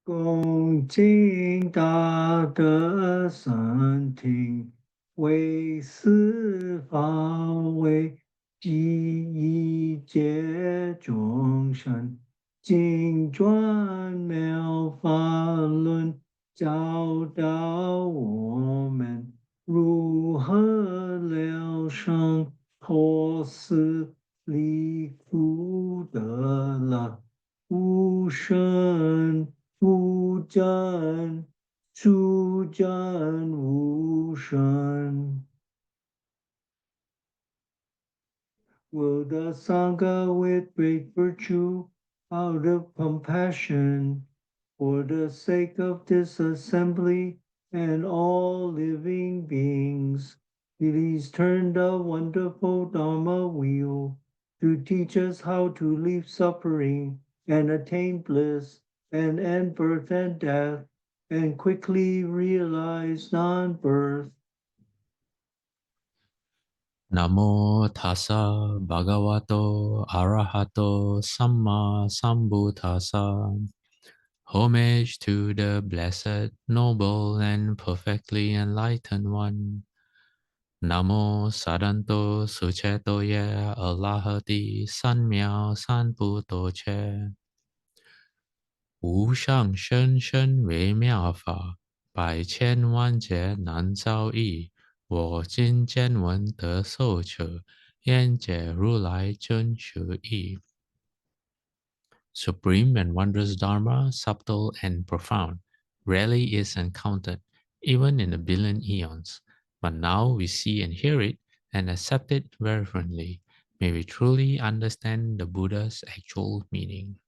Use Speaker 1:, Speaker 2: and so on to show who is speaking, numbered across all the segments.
Speaker 1: 恭敬大德三听，为四法为记一切众生，经转妙法轮，教导我们如何了生脱死离苦得乐，无生无争，诸真无生。Will the Sangha with great virtue, out of compassion, for the sake of this assembly and all living beings, please turn the wonderful Dharma wheel to teach us how to leave suffering and attain bliss and end birth and death and quickly realize non-birth.
Speaker 2: Namo tassa bhagavato arahato samma sambuddhassa. Homage to the blessed, noble, and perfectly enlightened one. Namo sadanto suceto ye alahati sanmyao sanputo che. 无上甚深微妙法，百千万劫难遭遇。我今见闻得受持，愿解如来真实义。Supreme and wondrous Dharma, subtle and profound, rarely is encountered, even in a billion eons. But now we see and hear it and accept it reverently. May we truly understand the Buddha's actual meaning.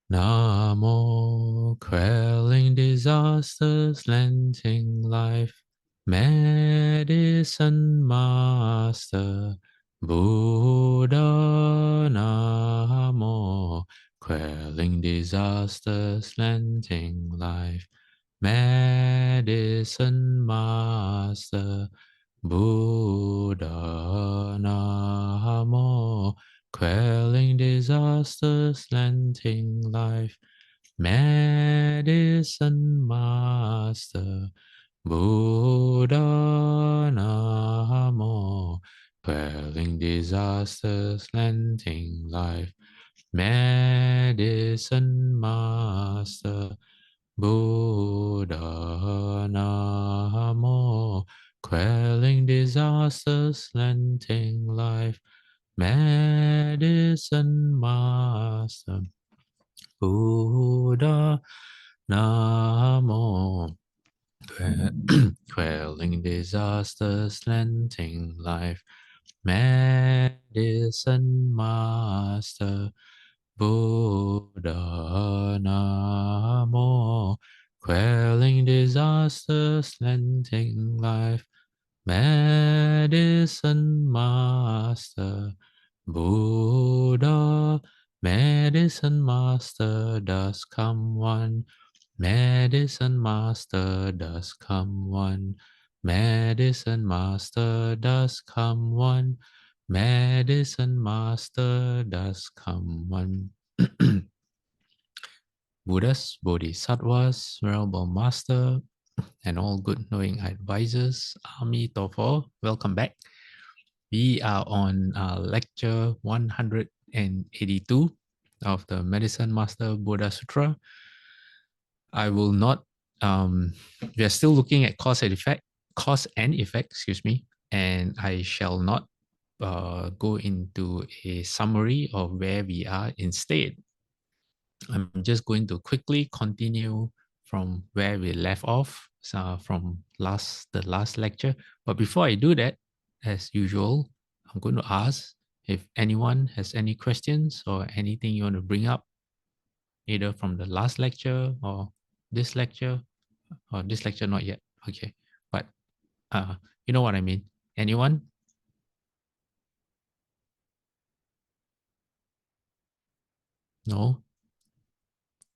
Speaker 2: Namo, quelling disasters, lengthening life, Medicine Master Buddha. Namo, quelling disasters, lengthening life, Medicine Master Buddha. Namo, quelling disasters, lengthening life, Medicine Master Buddha. Namo, quelling disasters, lengthening life, Medicine Master Buddha. Namo, quelling disasters, lengthening life, Medicine Master Buddha. Namo, quelling disasters, lengthening life, Medicine Master Buddha. Namo, quelling disasters, lengthening life, Medicine Master Buddha. Medicine Master does come one. Medicine Master does come one. Medicine Master does come one. Medicine Master does come one. Buddhas, Bodhisattvas, Venerable Master, and all good knowing advisors, Amitofo, welcome back. We are on lecture 182 of the Medicine Master Buddha Sutra. I will not, we are still looking at cause and effect, and I shall not go into a summary of where we are. Instead, I'm just going to quickly continue from where we left off from the last lecture. But before I do that, as usual, I'm going to ask if anyone has any questions or anything you want to bring up, either from the last lecture or this lecture not yet. Okay, but you know what I mean. Anyone? No?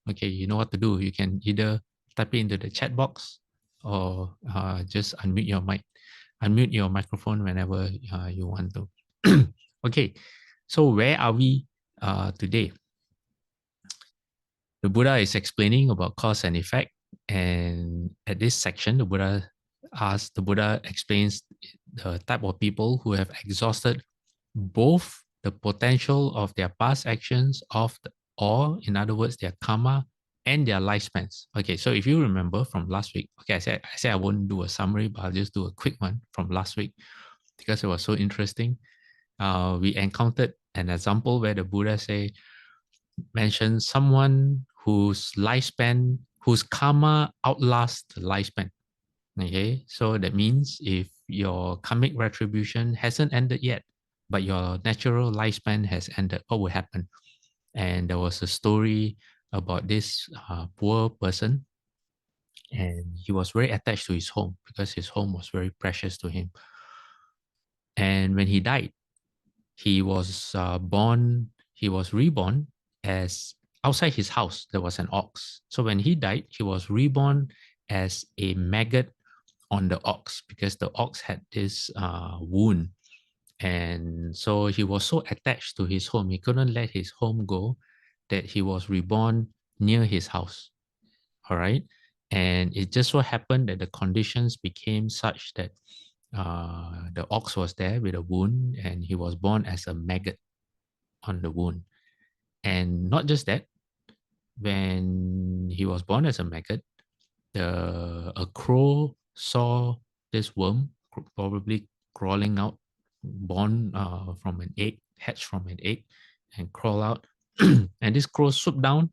Speaker 2: Okay, you know what to do. You can either type it into the chat box or just unmute your microphone whenever you want to. Okay, so where are we today? the Buddha is explaining about cause and effect. And at this section, the Buddha explains the type of people who have exhausted both the potential of their past actions or in other words, their karma and their lifespans. Okay, so if you remember from last week, okay, I said I won't do a summary, but I'll just do a quick one from last week because it was so interesting. We encountered an example where the Buddha mentioned someone whose lifespan, whose karma outlasts the lifespan. Okay, so that means if your karmic retribution hasn't ended yet, but your natural lifespan has ended, what will happen? And there was a story about this poor person, and he was very attached to his home because his home was very precious to him. And when he died, he was reborn as outside his house, there was an ox. So when he died, he was reborn as a maggot on the ox because the ox had this wound. And so he was so attached to his home, he couldn't let his home go, that he was reborn near his house. All right. And it just so happened that the conditions became such that the ox was there with a wound and he was born as a maggot on the wound. And not just that, when he was born as a maggot, a crow saw this worm probably crawling out, born from an egg, hatched from an egg, and crawl out. And this crow swooped down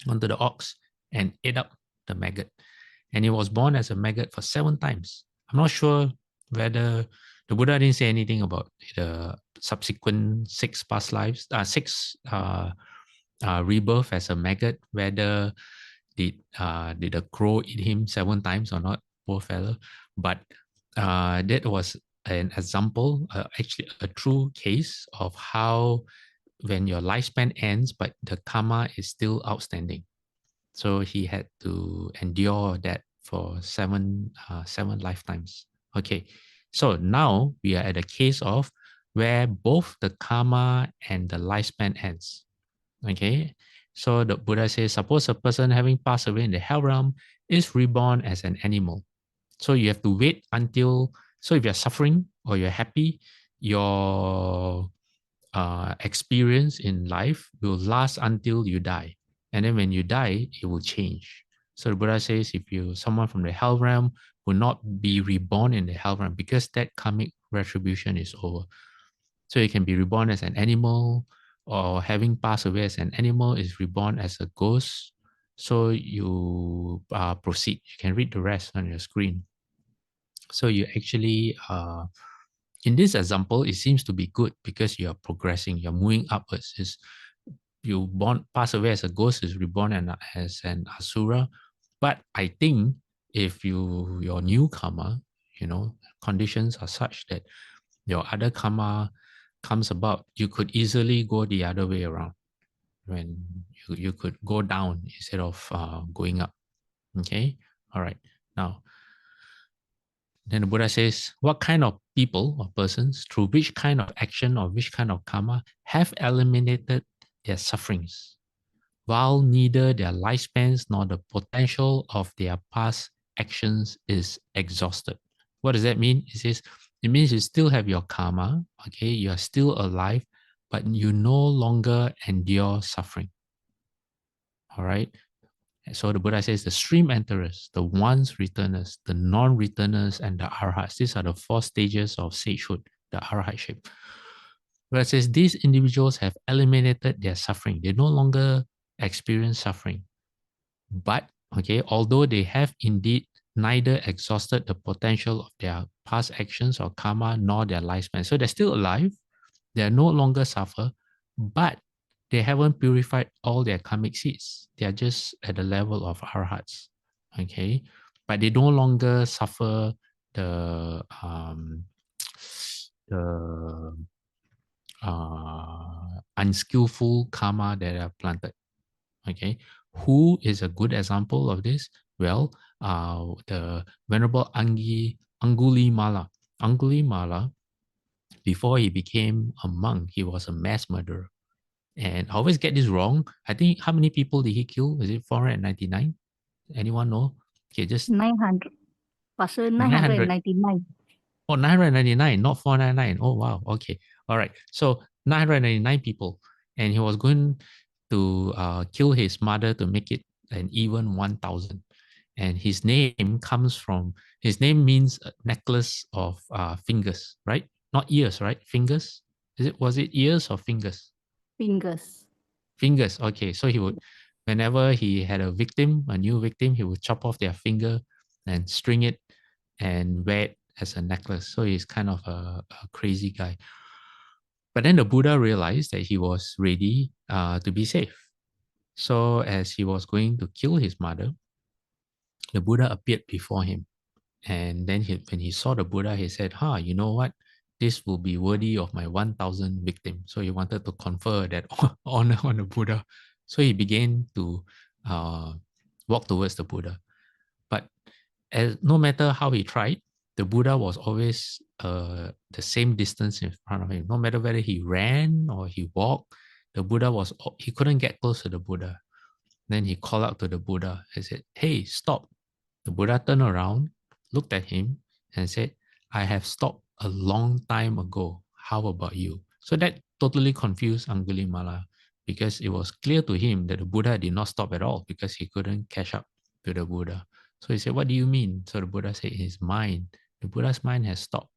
Speaker 2: onto the ox and ate up the maggot. And he was born as a maggot for 7 times. I'm not sure whether the Buddha didn't say anything about the subsequent 6 past lives, 6 rebirth as a maggot, whether did a crow eat him 7 times or not, poor fellow. But that was an example, actually a true case of how when your lifespan ends, but the karma is still outstanding. So he had to endure that for seven lifetimes. Okay, so now we are at a case of where both the karma and the lifespan ends. Okay, so the Buddha says, suppose a person having passed away in the hell realm is reborn as an animal. So you have to wait until, so if you're suffering or you're happy, your experience in life will last until you die. And then when you die, it will change. So the Buddha says, if someone from the hell realm will not be reborn in the hell realm because that karmic retribution is over. So you can be reborn as an animal, or having passed away as an animal is reborn as a ghost. So you proceed. You can read the rest on your screen. So you actually, in this example, it seems to be good because you are progressing, you're moving upwards. You pass away as a ghost, is reborn as an asura. But I think if your new karma, conditions are such that your other karma comes about, you could easily go the other way around, when you could go down instead of going up. Okay, all right. Now, then the Buddha says, what kind of people or persons, through which kind of action or which kind of karma, have eliminated their sufferings, while neither their lifespans nor the potential of their past actions is exhausted. What does that mean? It means you still have your karma, okay? You are still alive, but you no longer endure suffering. All right? So the Buddha says the stream enterers, the once returners, the non-returners, and the arhats. These are the 4 stages of sagehood, the arhatship. Where it says these individuals have eliminated their suffering. They no longer experience suffering. But, okay, although they have indeed neither exhausted the potential of their past actions or karma nor their lifespan. So they're still alive. They are no longer suffer, but they haven't purified all their karmic seeds. They are just at the level of arhats, okay? But they no longer suffer the unskillful karma that are planted, okay? Who is a good example of this? Well, the Venerable Angulimala. Angulimala, before he became a monk, he was a mass murderer. And I always get this wrong. I think how many people did he kill? Is it 499? Anyone know? Okay, just
Speaker 3: 900. Pastor,
Speaker 2: 900.
Speaker 3: 999.
Speaker 2: Oh, 999, not 499. Oh, wow. Okay. All right. So 999 people. And he was going to kill his mother to make it an even 1,000. And his name comes from, his name means a necklace of fingers, right? Not ears, right? Fingers. Was it ears or fingers?
Speaker 3: Fingers.
Speaker 2: Fingers. Okay. So he would, whenever he had a victim, a new victim, he would chop off their finger and string it and wear it as a necklace. So he's kind of a crazy guy. But then the Buddha realized that he was ready to be safe. So as he was going to kill his mother, the Buddha appeared before him. And then when he saw the Buddha, he said, you know what? This will be worthy of my 1,000 victims. So he wanted to confer that honor on the Buddha. So he began to walk towards the Buddha. But no matter how he tried, the Buddha was always the same distance in front of him. No matter whether he ran or he walked, the Buddha he couldn't get close to the Buddha. Then he called out to the Buddha and said, "Hey, stop." The Buddha turned around, looked at him, and said, "I have stopped a long time ago. How about you?" So that totally confused Angulimala, because it was clear to him that the Buddha did not stop at all because he couldn't catch up to the Buddha. So he said, "What do you mean?" So the Buddha said, "His mind. The Buddha's mind has stopped."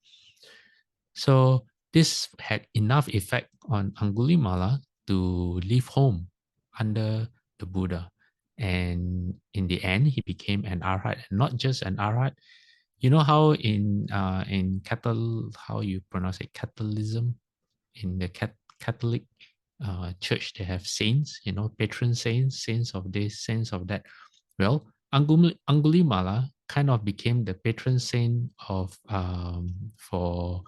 Speaker 2: So this had enough effect on Angulimala to leave home under the Buddha. And in the end, he became an arhat, and not just an arhat. You know how in how you pronounce it, Catholicism, in the Catholic church, they have saints, patron saints, saints of this, saints of that. Well, Angulimala kind of became the patron saint of for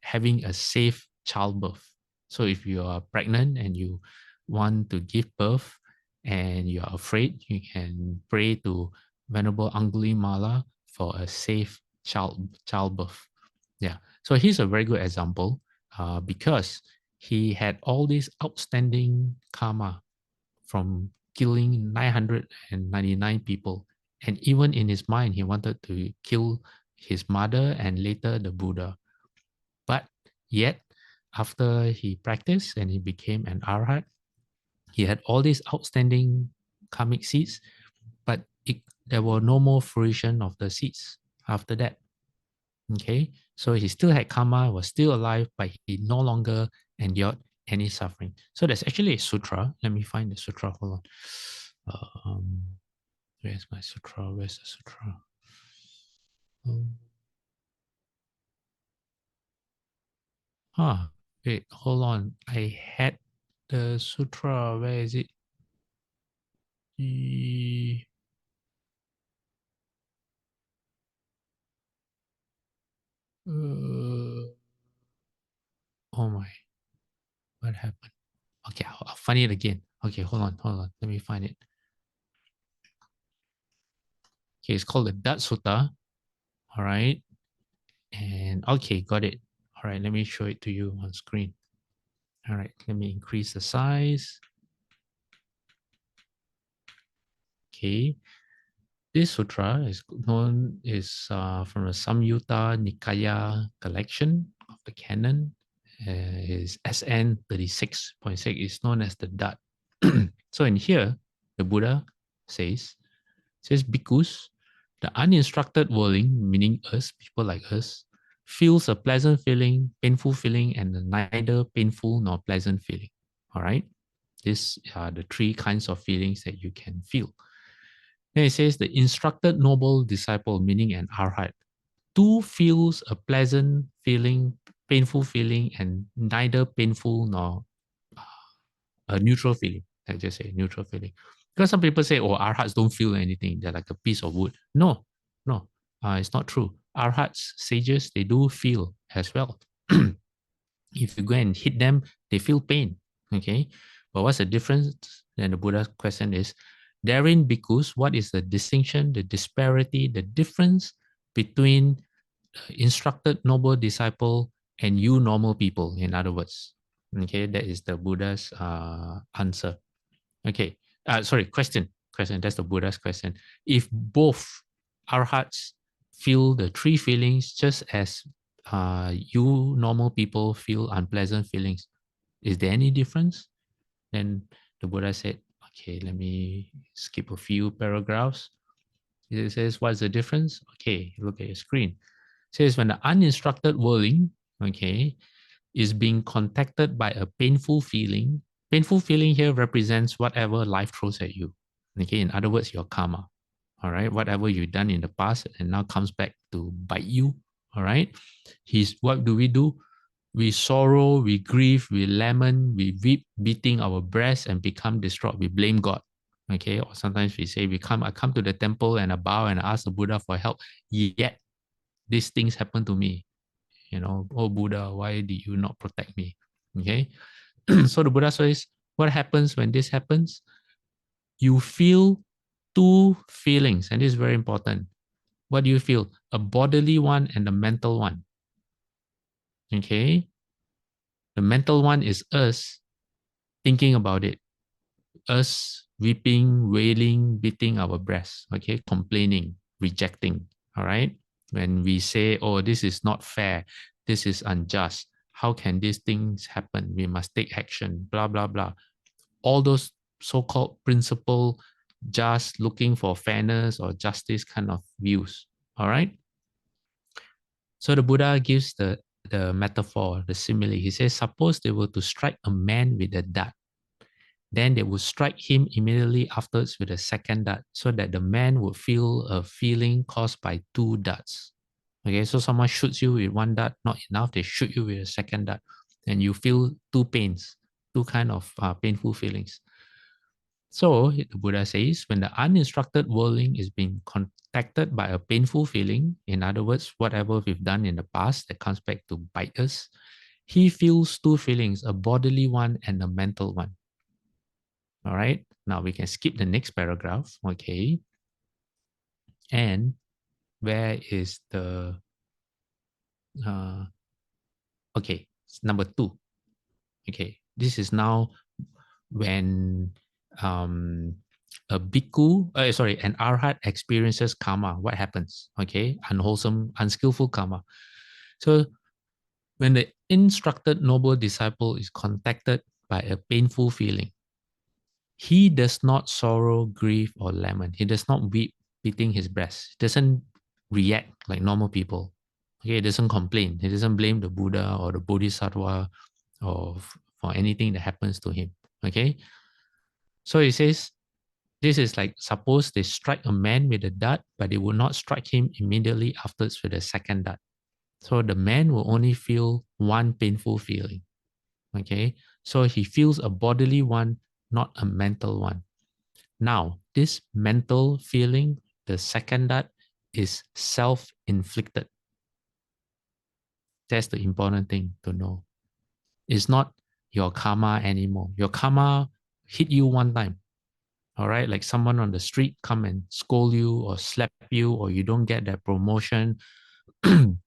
Speaker 2: having a safe childbirth. So if you are pregnant and you want to give birth and you are afraid, you can pray to Venerable Angulimala for a safe childbirth. Yeah. So he's a very good example because he had all these outstanding karma from killing 999 people. And even in his mind, he wanted to kill his mother and later the Buddha. But yet, after he practiced and he became an arhat, he had all these outstanding karmic seeds, but there were no more fruition of the seeds after that. Okay, so he still had karma, was still alive, but he no longer endured any suffering. So there's actually a sutra. Let me find the sutra. Hold on. Where's my sutra? Where's the sutra? Wait, hold on. I had the sutra. Where is it? Oh my, what happened? Okay, I'll find it again. Okay, hold on. Let me find it. Okay, it's called the Dat Sutta. All right. And okay, got it. All right, let me show it to you on screen. All right, let me increase the size. Okay, this sutra is from the Samyutta Nikaya collection of the canon. Is SN 36.6. It's known as the Dat. So in here, the Buddha says, bhikkhus, the uninstructed worldling, meaning us, people like us, feels a pleasant feeling, painful feeling, and neither painful nor pleasant feeling. All right? These are the three kinds of feelings that you can feel. Then it says the instructed noble disciple, meaning an arhat, too feels a pleasant feeling, painful feeling, and neither painful nor a neutral feeling. I just say neutral feeling. Because some people say, oh, arhats don't feel anything. They're like a piece of wood. No, it's not true. Arhats, sages, they do feel as well. If you go and hit them, they feel pain. Okay. But what's the difference? Then the Buddha's question is, therein, bhikkhus, what is the distinction, the disparity, the difference between instructed noble disciple and you normal people, in other words? Okay, that is the Buddha's answer. Okay, sorry, question. That's the Buddha's question. If both arhats feel the three feelings just as you normal people feel unpleasant feelings, is there any difference? Then the Buddha said, okay, let me skip a few paragraphs. It says, what's the difference? Okay, look at your screen. It says, when the uninstructed whirling, okay, is being contacted by a painful feeling here represents whatever life throws at you. Okay, in other words, your karma. All right, whatever you've done in the past and now comes back to bite you. All right, what do? We sorrow, we grieve, we lament, we weep, beating our breasts and become distraught. We blame God. Okay, or sometimes we say, I come to the temple and I bow and I ask the Buddha for help. Yet these things happen to me. Oh Buddha, why did you not protect me? Okay, so the Buddha says, what happens when this happens? You feel two feelings, and this is very important. What do you feel? A bodily one and a mental one. Okay, the mental one is us thinking about it, us weeping, wailing, beating our breasts, okay, complaining, rejecting. All right, when we say, oh, this is not fair, this is unjust, how can these things happen? We must take action, blah, blah, blah. All those so-called principle, just looking for fairness or justice kind of views. All right. So the Buddha gives the metaphor, the simile. He says, suppose they were to strike a man with a dart. Then they would strike him immediately afterwards with a second dart so that the man would feel a feeling caused by two darts. Okay, so someone shoots you with one dart, not enough, they shoot you with a second dart, and you feel two pains, two kind of painful feelings. So the Buddha says, when the uninstructed whirling is being contacted by a painful feeling, in other words, whatever we've done in the past that comes back to bite us, he feels two feelings, a bodily one and a mental one. All right, now we can skip the next paragraph. Okay, and where is the okay, number 2. Okay, this is now when a bhikkhu, an arhat experiences karma. What happens? Okay, unwholesome, unskillful karma. So when the instructed noble disciple is contacted by a painful feeling, he does not sorrow, grieve, or lament. He does not weep, beating his breast. He doesn't react like normal people. Okay, he doesn't complain. He doesn't blame the Buddha or the Bodhisattva or for anything that happens to him. Okay, so he says, this is like, suppose they strike a man with a dart, but they will not strike him immediately afterwards with a second dart. So the man will only feel one painful feeling. Okay, so he feels a bodily one, not a mental one. Now, this mental feeling, the second dart, is self-inflicted. That's the important thing to know. It's not your karma anymore. Your karma hit you one time. All right, like someone on the street come and scold you or slap you, or you don't get that promotion,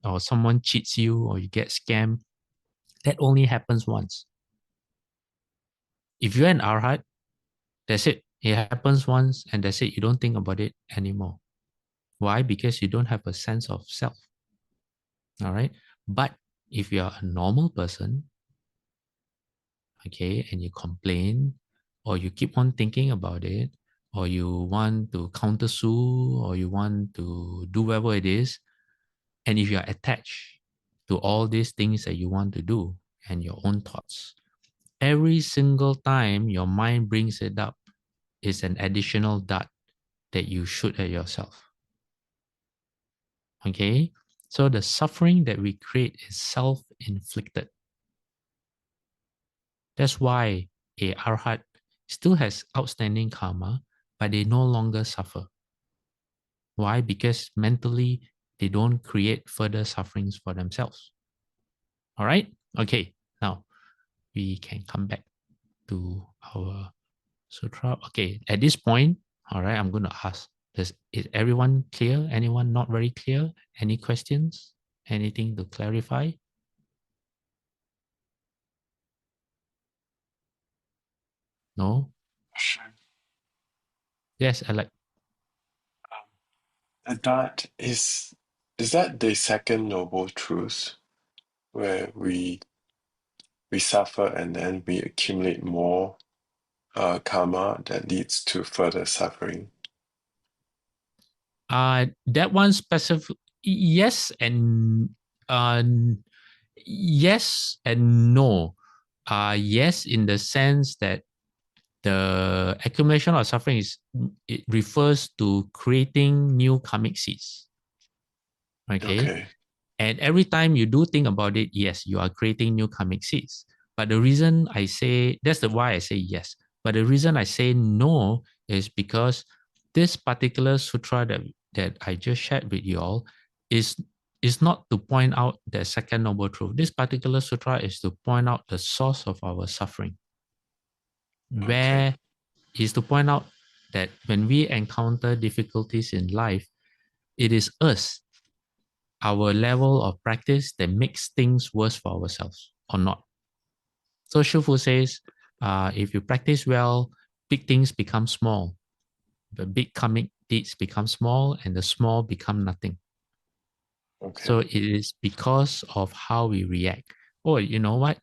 Speaker 2: or someone cheats you, or you get scammed. That only happens once. If you're an arhat, that's it. It happens once and that's it. You don't think about it anymore. Why? Because you don't have a sense of self. All right. But if you're a normal person, okay, and you complain, or you keep on thinking about it, or you want to countersue, or you want to do whatever it is, and if you're attached to all these things that you want to do and your own thoughts, every single time your mind brings it up is an additional dart that you shoot at yourself. Okay? So the suffering that we create is self-inflicted. That's why a arhat still has outstanding karma, but they no longer suffer. Why? Because mentally, they don't create further sufferings for themselves. All right? Okay, now we can come back to our sutra. Okay, at this point, all right, I'm going to ask, is everyone clear? Anyone not very clear? Any questions? Anything to clarify? No?
Speaker 4: Sure.
Speaker 2: Yes, Alex.
Speaker 4: That is that the second noble truth where we suffer and then we accumulate more karma that leads to further suffering?
Speaker 2: That one specific, yes and yes and no. Yes, in the sense that the accumulation of suffering it refers to creating new karmic seeds. Okay. And every time you do think about it, yes, you are creating new karmic seeds. But the reason I say, why I say yes. But the reason I say no is because this particular sutra that I just shared with you all is not to point out the second noble truth. This particular sutra is to point out the source of our suffering. Where is to point out that when we encounter difficulties in life, it is us, our level of practice that makes things worse for ourselves or not. So Shifu says, if you practice well, big things become small. The big karmic deeds become small and the small become nothing. So it is because of how we react. Oh, you know what?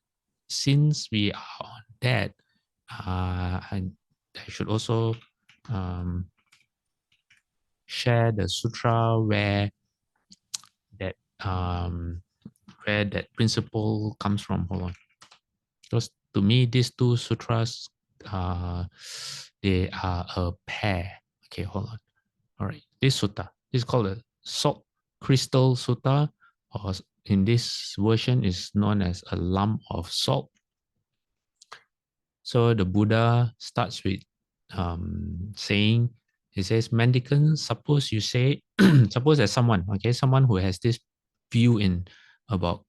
Speaker 2: Since we are on that, and I should also share the sutra where that principle comes from. Hold on. Because to me, these two sutras, they are a pair. Okay, hold on. All right, this sutta is called a salt crystal sutta, or in this version is known as a lump of salt. So the Buddha starts with saying, he says, mendicant, suppose you say, suppose there's someone who has this view about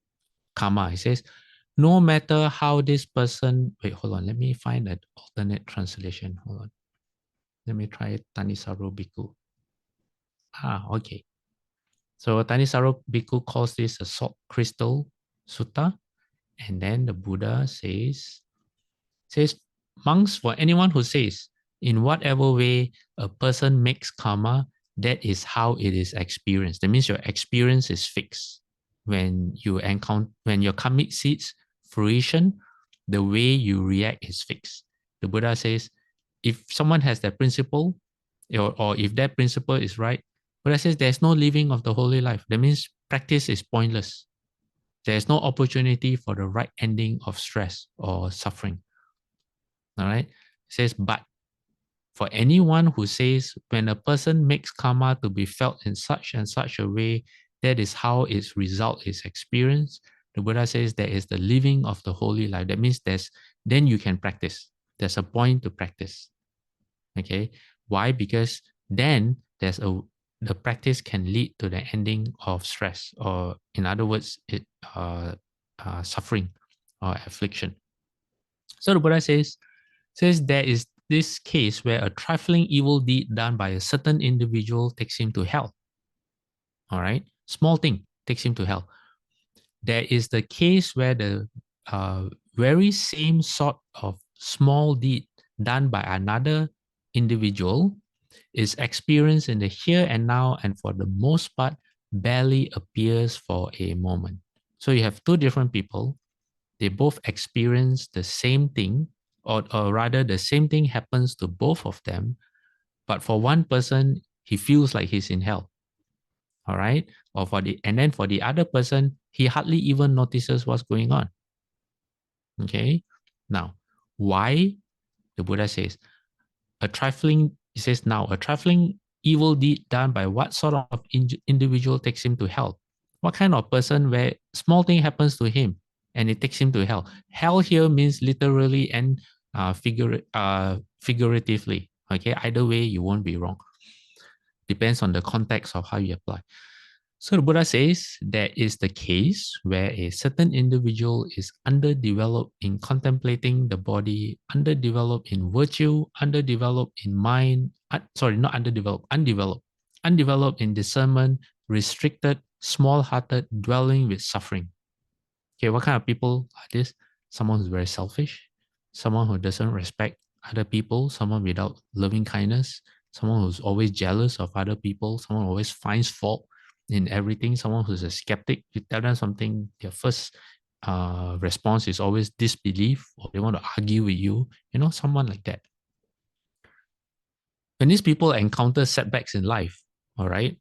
Speaker 2: karma. He says, no matter how this person, wait, hold on, let me find an alternate translation. Hold on. Let me try Thanissaro Bhikkhu. Okay. So Thanissaro Bhikkhu calls this a salt crystal sutta. And then the Buddha says, monks, for anyone who says, in whatever way a person makes karma, that is how it is experienced. That means your experience is fixed. When your karmic seeds fruition, the way you react is fixed. The Buddha says, if someone has that principle, or if that principle is right, Buddha says there's no living of the holy life. That means practice is pointless. There's no opportunity for the right ending of stress or suffering. All right. It says, but for anyone who says when a person makes karma to be felt in such and such a way, that is how its result is experienced. The Buddha says there is the living of the holy life. That means then you can practice. There's a point to practice. Okay. Why? Because then the practice can lead to the ending of stress, or in other words, suffering or affliction. So the Buddha says there is this case where a trifling evil deed done by a certain individual takes him to hell. All right, small thing takes him to hell. There is the case where the very same sort of small deed done by another individual is experienced in the here and now, and for the most part, barely appears for a moment. So you have two different people. They both experience the same thing, or rather the same thing happens to both of them, but for one person, he feels like he's in hell. All right. And then for the other person, he hardly even notices what's going on. Okay. Now, why? The Buddha says, a trifling evil deed done by what sort of individual takes him to hell? What kind of person where small thing happens to him and it takes him to hell? Hell here means literally and figuratively. Okay, either way you won't be wrong. Depends on the context of how you apply. So the Buddha says there is the case where a certain individual is underdeveloped in contemplating the body, underdeveloped in virtue, underdeveloped in mind, undeveloped in discernment, restricted, small-hearted, dwelling with suffering. Okay, what kind of people are this? Someone who's very selfish, someone who doesn't respect other people, someone without loving kindness, someone who's always jealous of other people, someone who always finds fault in everything, someone who's a skeptic. You tell them something, their first response is always disbelief, or they want to argue with you, someone like that. When these people encounter setbacks in life, all right,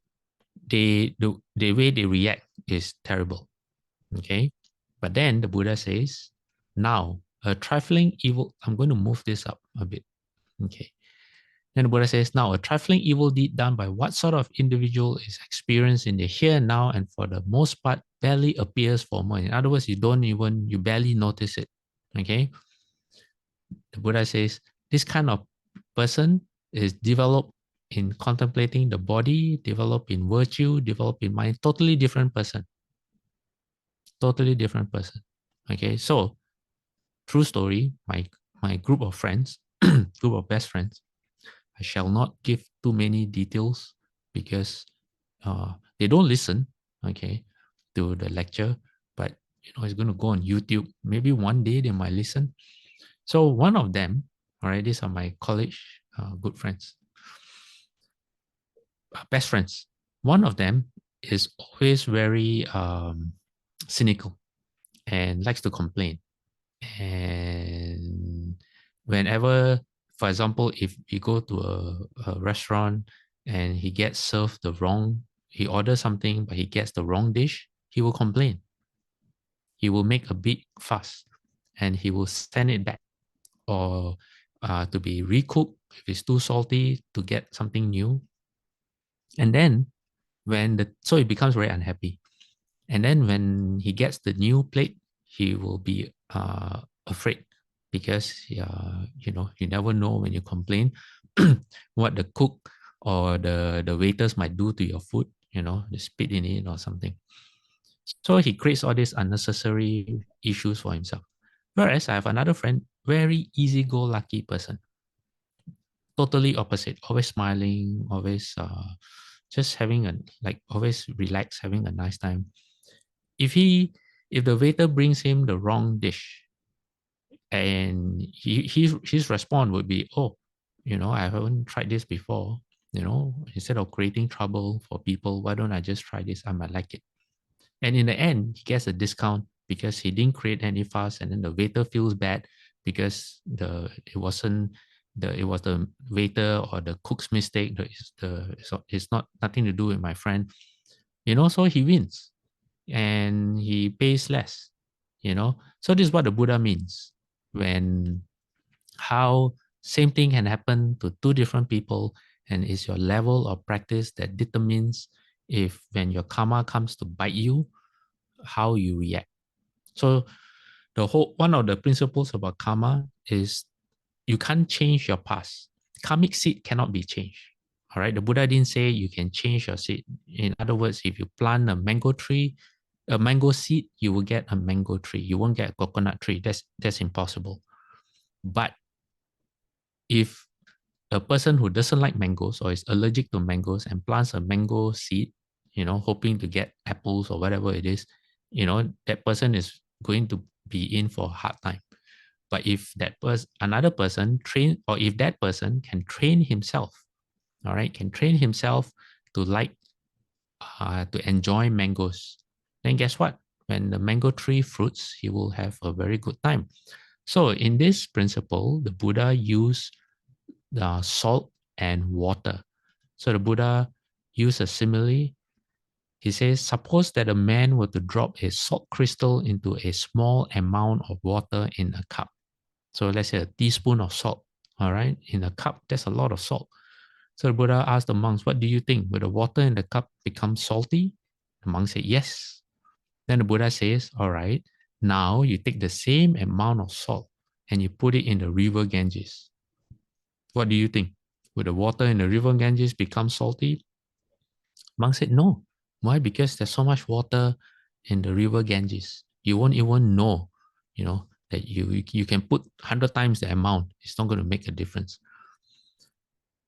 Speaker 2: the way they react is terrible. Okay. But then the Buddha says, now a trifling evil, I'm going to move this up a bit. Okay. Then the Buddha says, now a trifling evil deed done by what sort of individual is experienced in the here and now, and for the most part barely appears for a moment. In other words, you barely notice it. Okay. The Buddha says, this kind of person is developed in contemplating the body, developed in virtue, developed in mind, totally different person. Totally different person. Okay, so true story, my group of friends, group of best friends, I shall not give too many details because they don't listen, okay, to the lecture, but it's going to go on YouTube. Maybe one day they might listen. So one of them, all right, these are my college good friends, best friends. One of them is always very cynical and likes to complain. And whenever, for example, if you go to a restaurant and he orders something, but he gets the wrong dish, he will complain. He will make a big fuss and he will send it back, or to be recooked if it's too salty, to get something new. And then so he becomes very unhappy. And then when he gets the new plate, he will be afraid, because you never know when you complain what the cook or the waiters might do to your food, they spit in it or something. So he creates all these unnecessary issues for himself. Whereas I have another friend, very easy-go-lucky person, totally opposite, always smiling, always just always relaxed, having a nice time. If the waiter brings him the wrong dish, and his response would be, oh, I haven't tried this before, instead of creating trouble for people, why don't I just try this? I might like it. And in the end, he gets a discount because he didn't create any fuss, and then the waiter feels bad because it was the waiter or the cook's mistake. It's not nothing to do with my friend, so he wins and he pays less, So this is what the Buddha means when how same thing can happen to two different people, and it's your level of practice that determines if when your karma comes to bite you, how you react. So one of the principles about karma is you can't change your past. Karmic seed cannot be changed. All right. The Buddha didn't say you can change your seed. In other words, if you plant a mango tree, a mango seed, you will get a mango tree. You won't get a coconut tree. That's impossible. But if a person who doesn't like mangoes or is allergic to mangoes and plants a mango seed, hoping to get apples or whatever it is, that person is going to be in for a hard time. But if another person if that person can train himself, all right, can train himself to to enjoy mangoes, then guess what? When the mango tree fruits, he will have a very good time. So in this principle, the Buddha used salt and water. So the Buddha used a simile. He says, suppose that a man were to drop a salt crystal into a small amount of water in a cup. So let's say a teaspoon of salt, all right, in a cup, that's a lot of salt. So the Buddha asked the monks, what do you think? Will the water in the cup become salty? The monks said, yes. Then the Buddha says, all right, now you take the same amount of salt and you put it in the river Ganges. What do you think? Will the water in the river Ganges become salty? Monk said, no. Why? Because there's so much water in the river Ganges. You won't even know, that you can put 100 times the amount. It's not going to make a difference.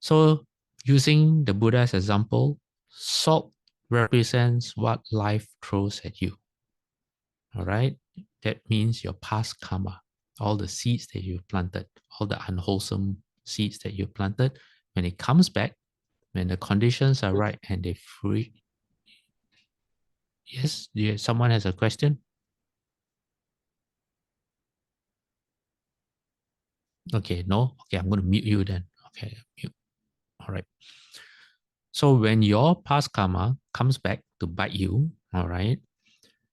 Speaker 2: So using the Buddha's example, salt represents what life throws at you. All right? That means your past karma. all the seeds that you've planted, all the unwholesome seeds that you planted, when it comes back, when the conditions are right and they free. Yes, someone has a question? Okay, no? Okay, I'm going to mute you then. Okay, mute. All right. So when your past karma comes back to bite you, all right,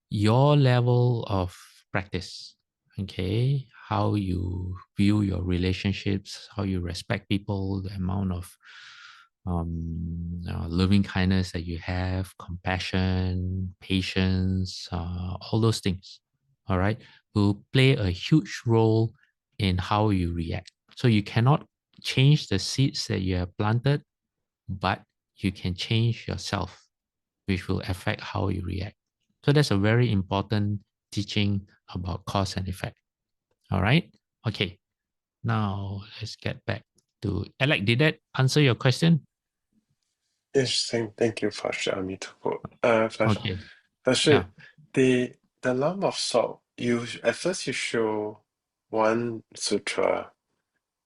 Speaker 2: your level of practice, okay, how you view your relationships, how you respect people, the amount of loving kindness that you have, compassion, patience, all those things, all right, will play a huge role in how you react. So you cannot change the seeds that you have planted, but you can change yourself, which will affect how you react. So that's a very important teaching about cause and effect. All right. Okay. Now let's get back to Alec. Did that answer your question?
Speaker 4: Yes, thank you, Pastor Amitabha.
Speaker 2: Okay.
Speaker 4: Pastor,
Speaker 2: Yeah.
Speaker 4: the lump of salt, at first you show one sutra,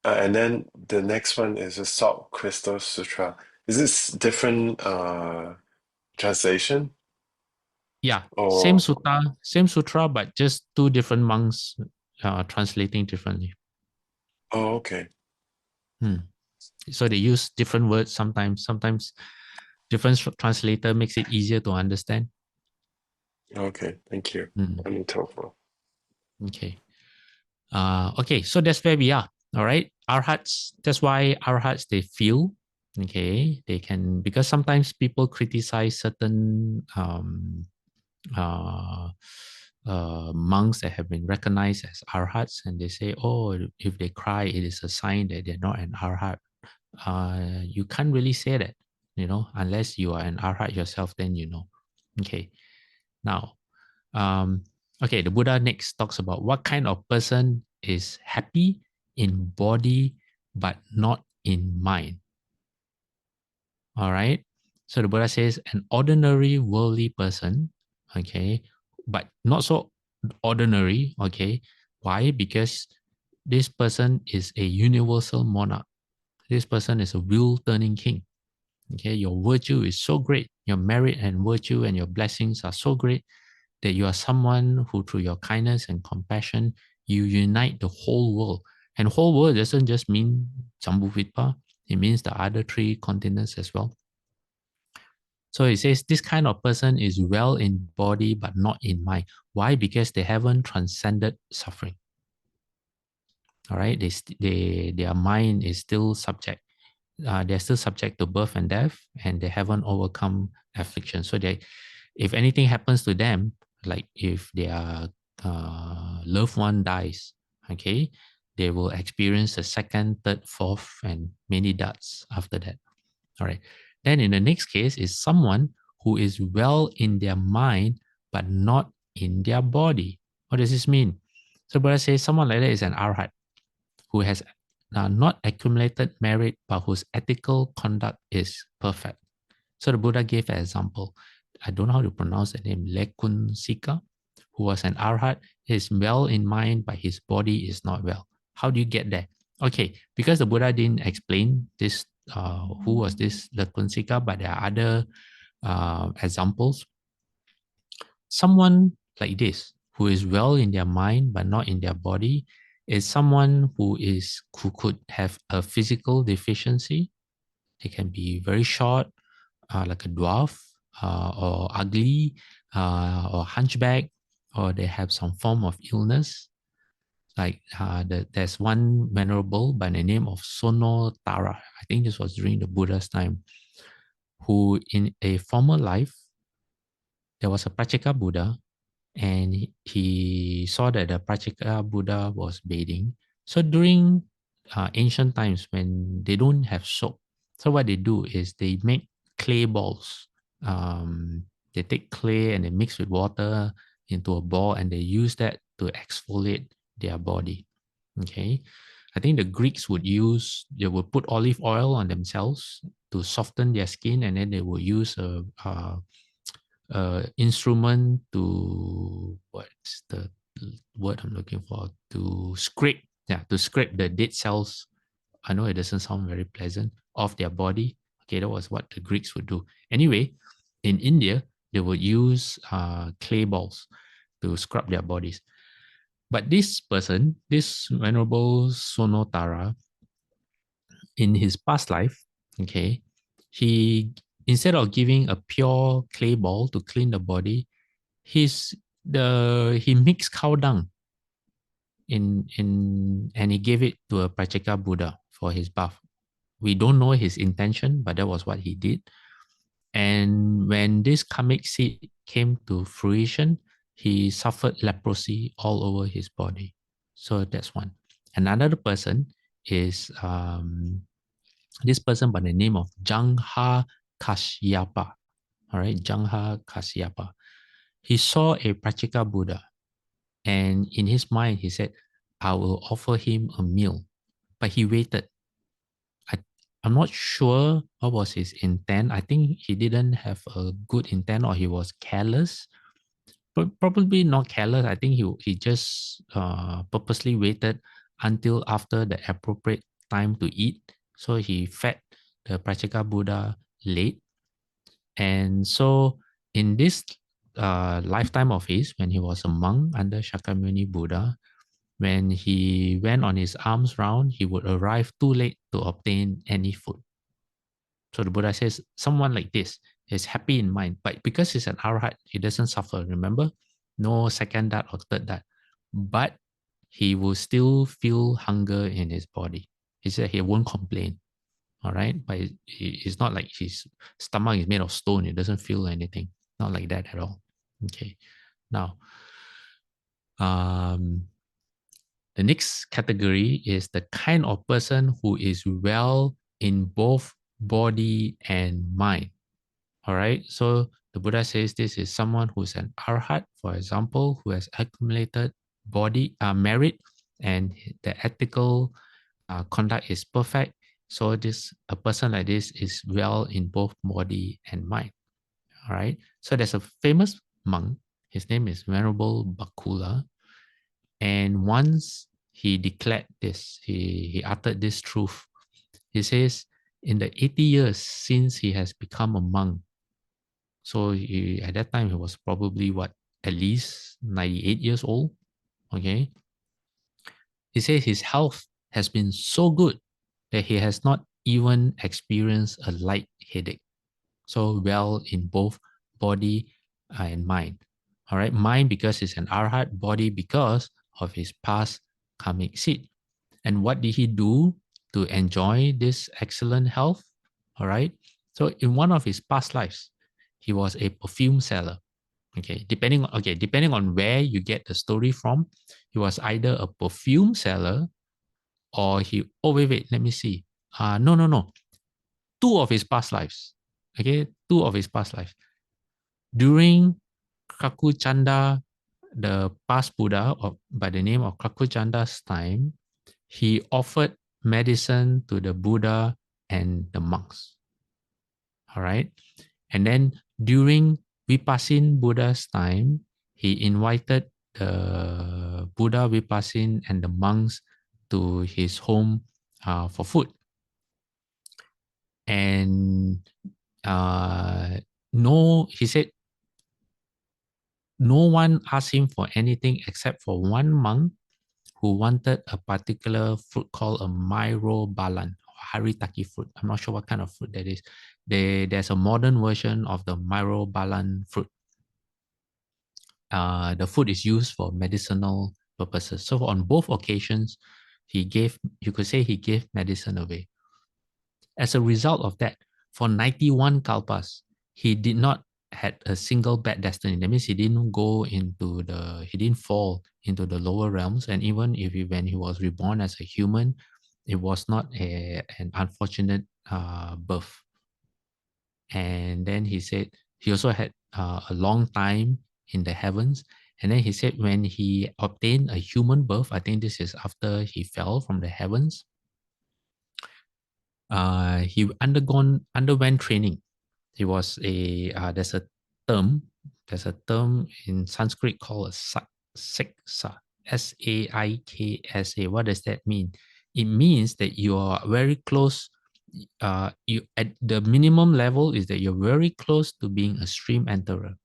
Speaker 4: and then the next one is a salt crystal sutra. Is this different translation?
Speaker 2: Yeah.
Speaker 4: Or
Speaker 2: Same sutra, but just two different monks translating differently.
Speaker 4: oh, okay.
Speaker 2: So they use different words sometimes. Sometimes different translator makes it easier to understand.
Speaker 4: Okay, thank you. Amitabha.
Speaker 2: Okay. Okay, so that's where we are. All right. Arhats, that's why arhats, they feel, okay, they can, because sometimes people criticize certain monks that have been recognized as arhats, and they say, oh, if they cry, it is a sign that they're not an arhat. You can't really say that, unless you are an arhat yourself, then you know. Okay. Now, okay, the Buddha next talks about what kind of person is happy in body but not in mind. All right. So the Buddha says an ordinary worldly person, okay, but not so ordinary, okay. Why? Because this person is a universal monarch. This person is a wheel turning king. Okay, your virtue is so great. Your merit and virtue and your blessings are so great that you are someone who, through your kindness and compassion, you unite the whole world. And whole world doesn't just mean Jambudvipa, it means the other three continents as well. So it says this kind of person is well in body but not in mind. Why? Because they haven't transcended suffering. All right, their mind is still subject. They're still subject to birth and death, and they haven't overcome affliction. So if anything happens to them, like if their loved one dies, okay, they will experience a second, third, fourth, and many deaths after that. All right. Then in the next case is someone who is well in their mind but not in their body. What does this mean? So Buddha says someone like that is an arhat who has not accumulated merit but whose ethical conduct is perfect. So the Buddha gave an example. I don't know how to pronounce the name, Lekun Sika, who was an arhat, is well in mind, but his body is not well. How do you get there? Okay, because the Buddha didn't explain this, who was this Lekun Sika, but there are other examples. Someone like this, who is well in their mind, but not in their body, is someone who could have a physical deficiency. They can be very short, like a dwarf, or ugly, or hunchback, or they have some form of illness. Like there's one venerable by the name of Sonotara. I think this was during the Buddha's time, who in a former life, there was a Prachika Buddha, and he saw that the Prachika Buddha was bathing. So during ancient times when they don't have soap, so what they do is they make clay balls. They take clay and they mix with water into a ball, and they use that to exfoliate their body. Okay, I think the Greeks they would put olive oil on themselves to soften their skin, and then they would use a instrument to word I'm looking for, to scrape the dead cells. I know it doesn't sound very pleasant, of their body. Okay, that was what the Greeks would do. Anyway, in India, they would use clay balls to scrub their bodies. But this person, this Venerable Sonotara, in his past life, okay, he, instead of giving a pure clay ball to clean the body, he mixed cow dung and he gave it to a Prachika Buddha for his bath. We don't know his intention, but that was what he did. And when this karmic seed came to fruition, he suffered leprosy all over his body. So that's one. Another person is this person by the name of JinHe Kashyapa. All right, JinHe Kashyapa. He saw a Prachika Buddha, and in his mind, he said, I will offer him a meal. But he waited. I'm not sure what was his intent. I think he didn't have a good intent, or he was careless. But probably not careless. I think he just purposely waited until after the appropriate time to eat. So he fed the Prachika Buddha late. And so in this lifetime of his, when he was a monk under Shakyamuni Buddha, when he went on his alms round, he would arrive too late to obtain any food. So the Buddha says, someone like this is happy in mind, but because he's an arhat, he doesn't suffer, remember? No second that or third that. But he will still feel hunger in his body. He said he won't complain, all right? But it's not like his stomach is made of stone. It doesn't feel anything. Not like that at all. Okay. Now, the next category is the kind of person who is well in both body and mind. All right. So the Buddha says this is someone who's an arhat, for example, who has accumulated body merit, and the ethical conduct is perfect. So a person like this is well in both body and mind. All right. So there's a famous monk. His name is Venerable Bakula. And once he declared this, he uttered this truth. He says, in the 80 years since he has become a monk, so at that time he was probably at least 98 years old. Okay. He says his health has been so good that he has not even experienced a light headache. So well in both body and mind. All right, mind because he's an arhat, body because of his past karmic seed. And what did he do to enjoy this excellent health? All right, so in one of his past lives, he was a perfume seller. Okay, depending on where you get the story from, he was either a perfume seller or wait, let me see. No. Two of his past lives. Okay, two of his past lives. During Kakuchanda, the past Buddha by the name of Kakuchanda's time, he offered medicine to the Buddha and the monks. All right. And then during Vipassin Buddha's time, he invited the Buddha, Vipassin, and the monks to his home for food. And he said, no one asked him for anything except for one monk who wanted a particular fruit called a myrobalan, or haritaki fruit. I'm not sure what kind of fruit that is. There's a modern version of the myrobalan fruit. The fruit is used for medicinal purposes. So on both occasions, you could say he gave medicine away. As a result of that, for 91 kalpas, he did not had a single bad destiny. That means he didn't fall into the lower realms. And even when he was reborn as a human, it was not an unfortunate birth. And then he said he also had a long time in the heavens. And then he said when he obtained a human birth, I think this is after he fell from the heavens, he underwent training. He was there's a term in Sanskrit called a sat. Saiksa, Saiksa. What does that mean? It means that you are very close. You at the minimum level is that you're very close to being a stream enterer,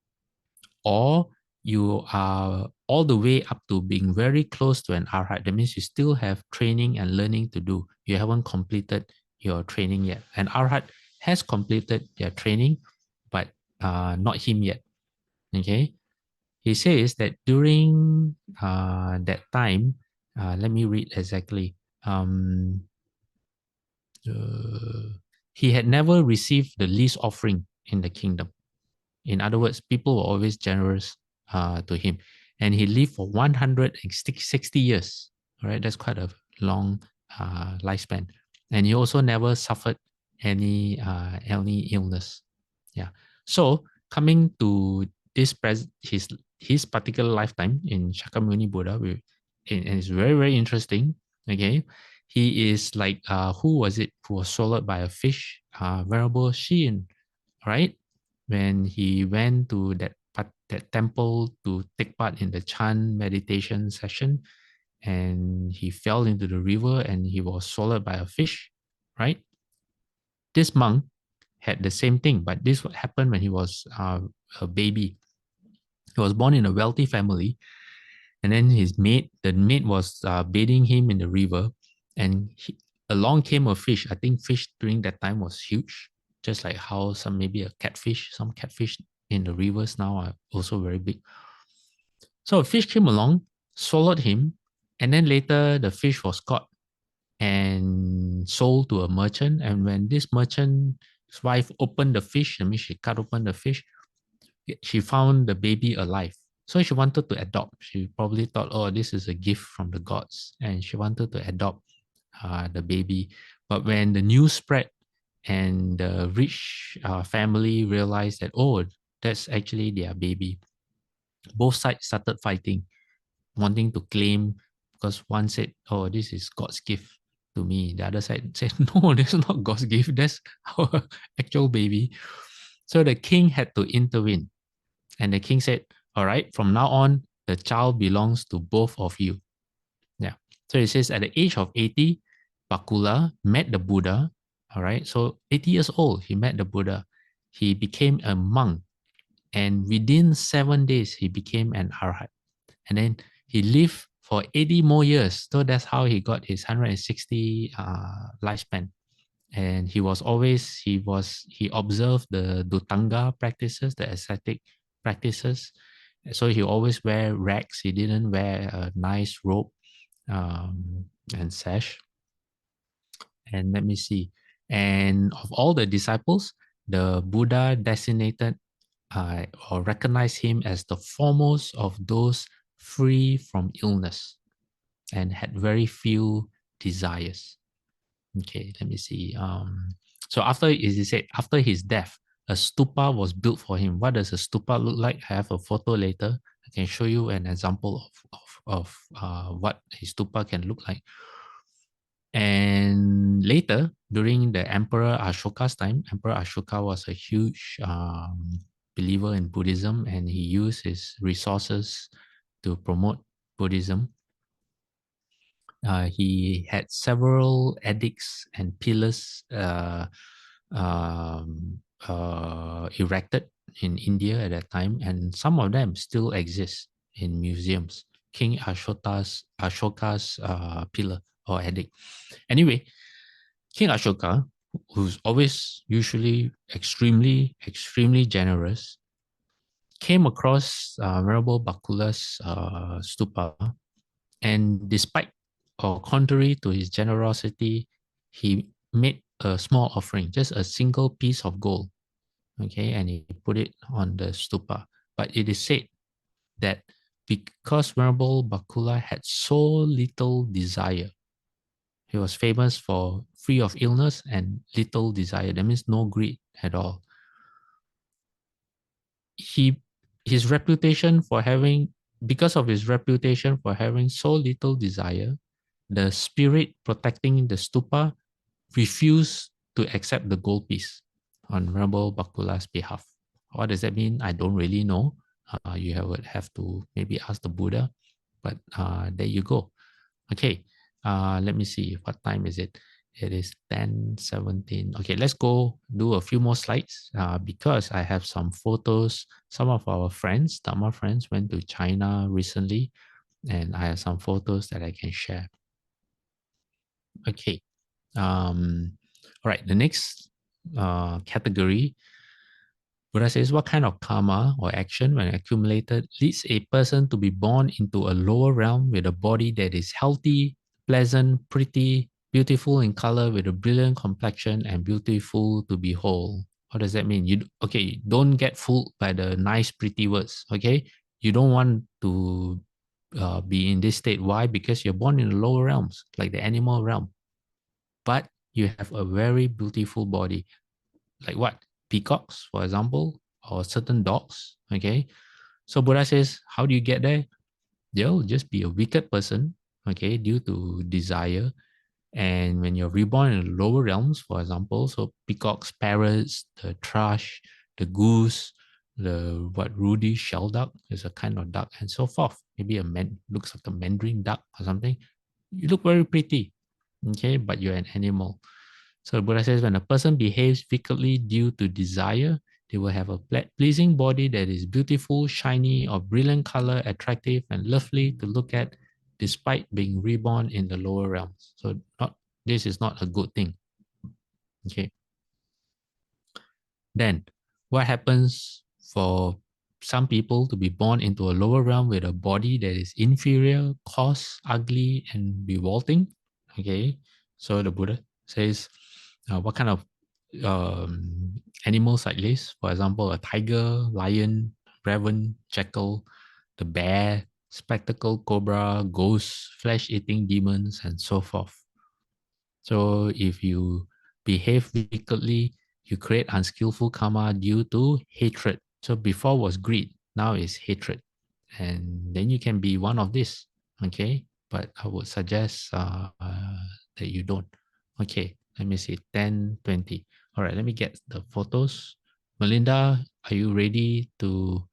Speaker 2: or you are all the way up to being very close to an arhat. That means you still have training and learning to do. You haven't completed your training yet. An arhat has completed their training, but not him yet. Okay. He says that during that time, let me read exactly. He had never received the least offering in the kingdom. In other words, people were always generous to him. And he lived for 160 years. All right, that's quite a long lifespan. And he also never suffered any illness. Yeah. So coming to this his particular lifetime in Shakyamuni Buddha, and it's very, very interesting. Okay. He is like, who was it who was swallowed by a fish? Venerable Shin, right? When he went to that temple to take part in the Chan meditation session, and he fell into the river and he was swallowed by a fish, right? This monk had the same thing, but this happened when he was a baby. He was born in a wealthy family, and then the maid was bathing him in the river, and along came a fish. I think fish during that time was huge, just like how some catfish in the rivers now are also very big. So a fish came along, swallowed him, and then later the fish was caught and sold to a merchant. And when this merchant's wife opened the fish, I mean she cut open the fish, she found the baby alive. So she wanted to adopt. She probably thought, oh, this is a gift from the gods. And she wanted to adopt the baby. But when the news spread and the rich family realized that, oh, that's actually their baby, both sides started fighting, wanting to claim, because one said, oh, this is God's gift to me. The other side said, no, this is not God's gift. That's our actual baby. So the king had to intervene. And the king said, all right, from now on, the child belongs to both of you. Yeah. So it says at the age of 80, Bakula met the Buddha. All right. So 80 years old, he met the Buddha. He became a monk. And within 7 days, he became an arhat. And then he lived for 80 more years. So that's how he got his 160 lifespan. And he observed the Dutanga practices, the ascetic practices. So he always wear rags. He didn't wear a nice robe and sash. And let me see. And of all the disciples, the Buddha designated or recognized him as the foremost of those free from illness and had very few desires. Okay, let me see. So after his death, a stupa was built for him. What does a stupa look like? I have a photo later. I can show you an example of what a stupa can look like. And later, during the Emperor Ashoka's time, Emperor Ashoka was a huge believer in Buddhism, and he used his resources to promote Buddhism. He had several edicts and pillars erected in India at that time, and some of them still exist in museums. King Ashoka's pillar or edict. Anyway, King Ashoka, who's always usually extremely generous, came across Venerable Bakula's stupa, and despite or contrary to his generosity, he made a small offering, just a single piece of gold, okay, and he put it on the stupa. But it is said that because Venerable Bakula had so little desire, he was famous for free of illness and little desire. That means no greed at all. Because of his reputation for having so little desire, the spirit protecting the stupa refused to accept the gold piece on Venerable Bakula's behalf. What does that mean? I don't really know. You would have to maybe ask the Buddha, but there you go. Okay, let me see, what time is it? It is 10:17. Okay, let's go do a few more slides because I have some photos. Some of our friends, Dharma friends, went to China recently, and I have some photos that I can share. Okay, all right, the next category, Buddha says, what kind of karma or action, when accumulated, leads a person to be born into a lower realm with a body that is healthy, pleasant, pretty, beautiful in color, with a brilliant complexion, and beautiful to behold? What does that mean? Don't get fooled by the nice, pretty words. Okay, you don't want to be in this state. Why? Because you're born in the lower realms, like the animal realm, but you have a very beautiful body. Like what? Peacocks, for example, or certain dogs. Okay. So Buddha says, how do you get there? They'll just be a wicked person, okay, due to desire. And when you're reborn in the lower realms, for example, so peacocks, parrots, the thrush, the goose, the Rudy shell duck is a kind of duck, and so forth. Maybe looks like a mandarin duck or something. You look very pretty, okay, but you're an animal. So Buddha says, when a person behaves wickedly due to desire, they will have a pleasing body that is beautiful, shiny, of brilliant color, attractive, and lovely to look at, despite being reborn in the lower realms. So this is not a good thing. Okay. Then, what happens for some people to be born into a lower realm with a body that is inferior, coarse, ugly, and revolting? Okay. So the Buddha says, what kind of animals like this? For example, a tiger, lion, raven, jackal, the bear, spectacled cobra, ghosts, flesh-eating demons, and so forth. So if you behave wickedly, you create unskillful karma due to hatred. So before was greed, now is hatred. And then you can be one of this, okay? But I would suggest that you don't. Okay, let me see, 10:20. All right, let me get the photos. Melinda, are you ready to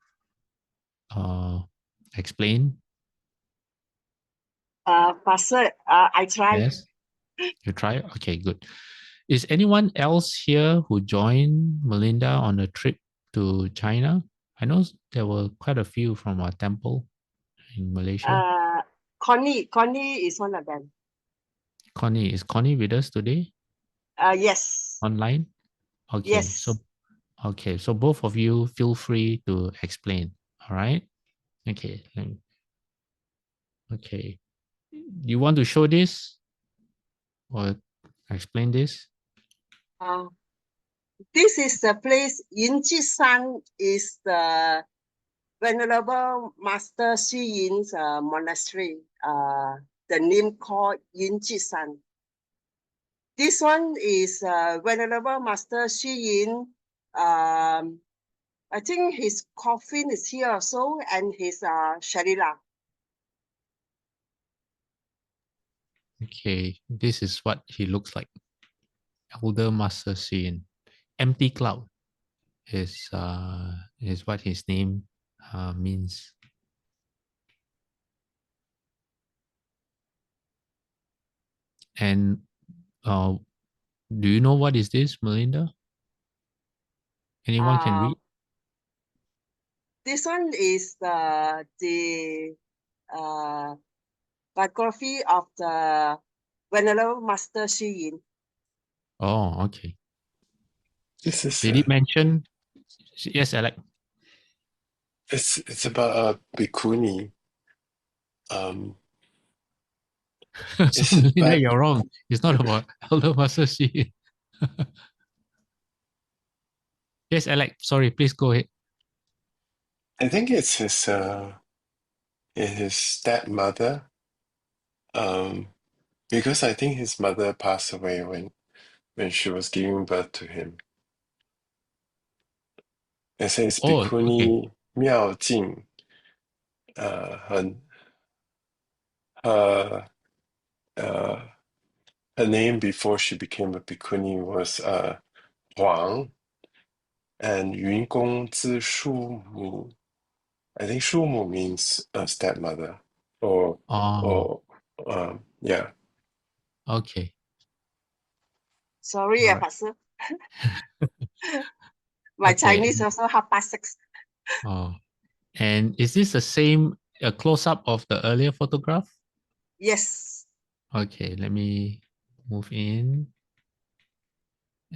Speaker 2: explain?
Speaker 5: Pastor, I try.
Speaker 2: Yes, you try? Okay, good. Is anyone else here who joined Melinda on a trip to China? I know there were quite a few from our temple in Malaysia.
Speaker 5: Connie is one of them.
Speaker 2: Connie, is Connie with us today
Speaker 5: Yes.
Speaker 2: online? Okay,
Speaker 5: Yes.
Speaker 2: so both of you feel free to explain. All right. Okay. Okay. You want to show this or explain this?
Speaker 5: This is the place. Yinjishan is the Venerable Master Xu Yin's monastery. The name called Yinjishan. This one is Venerable Master Xu Yin. I think his coffin is here also, and his sharila.
Speaker 2: Okay, this is what he looks like. Elder Master Hsien. Empty cloud is what his name means. And do you know what is this, Melinda? Anyone can read?
Speaker 5: This one is the biography of the Venerable Master Xu Yin.
Speaker 2: Oh, okay.
Speaker 4: This is
Speaker 2: Did he mention? Yes, Alex.
Speaker 4: it's about a bhikkhuni.
Speaker 2: So Melinda, you're wrong. It's not about Elder Master Hsien. Yes, Alex. Sorry, please go ahead.
Speaker 4: I think it's his stepmother. Because I think his mother passed away when she was giving birth to him. It says
Speaker 2: Oh, okay.
Speaker 4: Bhikkhuni Miao Jing. Her name before she became a bhikkhuni was Huang, and Yun Gong Zi Shu Mu I think Shumu means stepmother, or yeah.
Speaker 2: Okay.
Speaker 5: Sorry,
Speaker 2: All right.
Speaker 5: Pastor. My
Speaker 2: Okay.
Speaker 5: Chinese also 6:30.
Speaker 2: Oh, and is this the same a close-up of the earlier photograph?
Speaker 5: Yes.
Speaker 2: Okay, let me move in.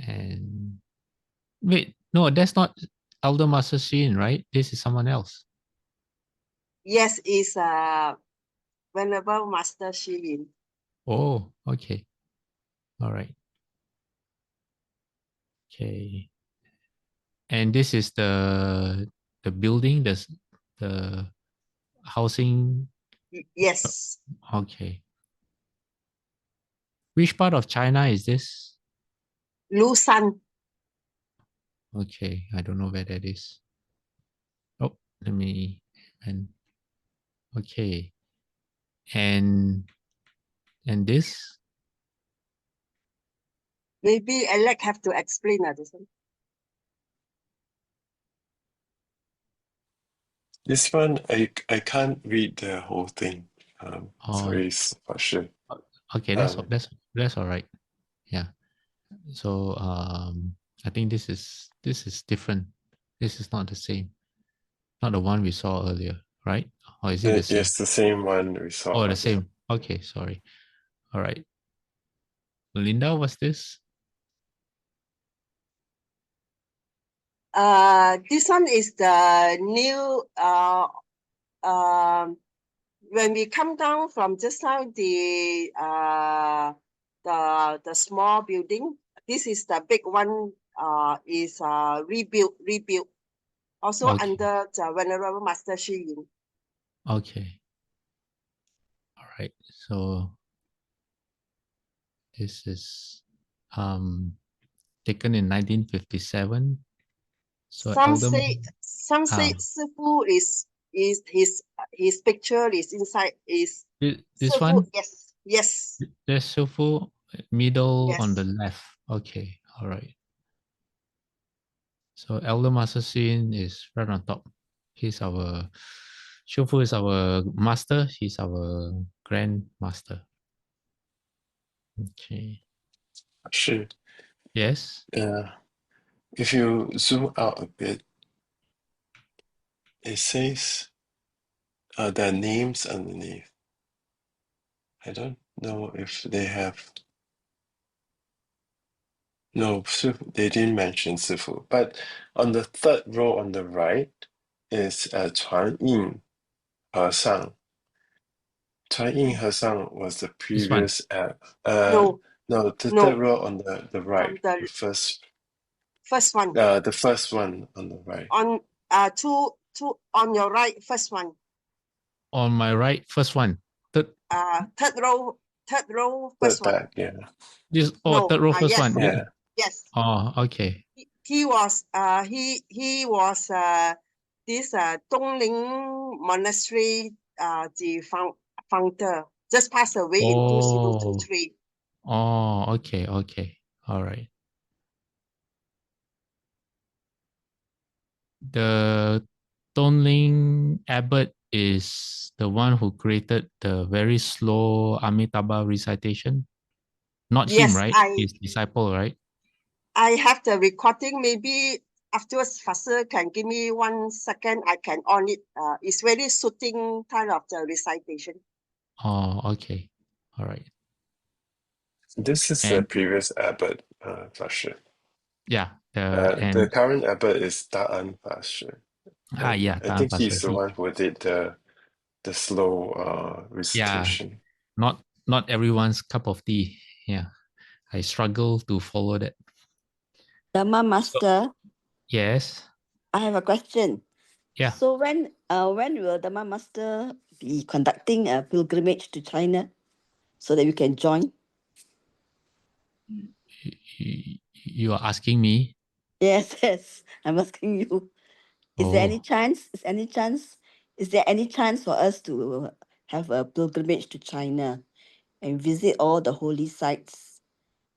Speaker 2: And wait, no, that's not Elder Master Shin, right? This is someone else.
Speaker 5: Yes, is Venerable Master Shiyin.
Speaker 2: Oh, okay. All right. Okay. And this is the building, the housing.
Speaker 5: Yes.
Speaker 2: Okay. Which part of China is this?
Speaker 5: Lusan.
Speaker 2: Okay, I don't know where that is. Oh, let me and okay. And this?
Speaker 5: Maybe Alec have to explain this one.
Speaker 4: This one, I can't read the whole thing. Sorry, for sure.
Speaker 2: Okay, that's all right. Yeah. So I think this is different. This is not the same. Not the one we saw earlier, right? Or is it the same?
Speaker 4: Yes, the same one we saw.
Speaker 2: Oh, the same. Okay, sorry. All right. Linda, what's this?
Speaker 5: This one is the new when we come down from just now the small building, this is the big one is rebuilt also under the Venerable Master Shiyin.
Speaker 2: Okay. All right. So this is taken in 1957. So
Speaker 5: some say Sifu is his picture is inside is
Speaker 2: this
Speaker 5: Sifu,
Speaker 2: one?
Speaker 5: yes.
Speaker 2: There's Sifu middle on the
Speaker 5: Yes.
Speaker 2: left. Okay. All right. So Elder Master Sin is right on top. He's our Shufu is our master. He's our grand master. Okay.
Speaker 4: Sure.
Speaker 2: Yes.
Speaker 4: If you zoom out a bit, it says there are names underneath. I don't know if they have. No, they didn't mention Sifu. But on the third row on the right is Chuan Yin Hesang. Chuan Yin Hesang was the previous
Speaker 5: No,
Speaker 4: the third row on the right,
Speaker 5: the
Speaker 4: the first
Speaker 5: one.
Speaker 4: the first one on the right.
Speaker 5: On two on your right, first one.
Speaker 2: On my right, first one. Third
Speaker 5: row, first one.
Speaker 4: Back, yeah.
Speaker 2: This
Speaker 5: No,
Speaker 2: third row, first
Speaker 5: yes,
Speaker 2: one.
Speaker 4: Yeah.
Speaker 5: yes.
Speaker 2: Oh, okay.
Speaker 5: He was this Dongling Monastery the founder, just passed away in 2023.
Speaker 2: Oh, okay, okay. All right. The Tonling Abbot is the one who created the very slow Amitabha recitation. Not him,
Speaker 5: Yes,
Speaker 2: right? His disciple, right?
Speaker 5: I have the recording. Maybe afterwards, Pastor can give me 1 second. I can on it. It's very suiting kind of the recitation.
Speaker 2: Oh, okay. All right.
Speaker 4: This is the previous abbot, for sure.
Speaker 2: Yeah.
Speaker 4: The current abbot is Da'an Pastor.
Speaker 2: Yeah.
Speaker 4: I think he's the one who did the slow recitation.
Speaker 2: Yeah. Not everyone's cup of tea. Yeah. I struggle to follow that.
Speaker 6: Dharma Master.
Speaker 2: Yes.
Speaker 6: I have a question.
Speaker 2: Yeah.
Speaker 6: So when will Dharma Master be conducting a pilgrimage to China so that we can join?
Speaker 2: You are asking me?
Speaker 6: Yes, I'm asking you. Is there any chance? Is there any chance for us to have a pilgrimage to China and visit all the holy sites,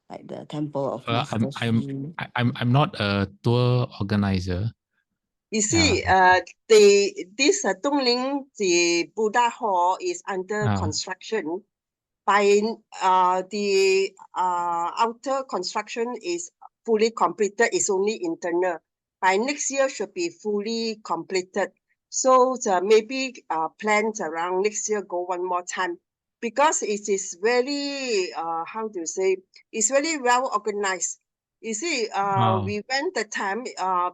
Speaker 6: like the temple of Master Xi?
Speaker 2: I'm not a tour organizer,
Speaker 5: You see, this Dongling, the Buddha Hall is under construction. By the outer construction is fully completed. It's only internal. By next year should be fully completed. So maybe plans around next year go one more time, because it is very how to say, it's very well organized. You see, we went the time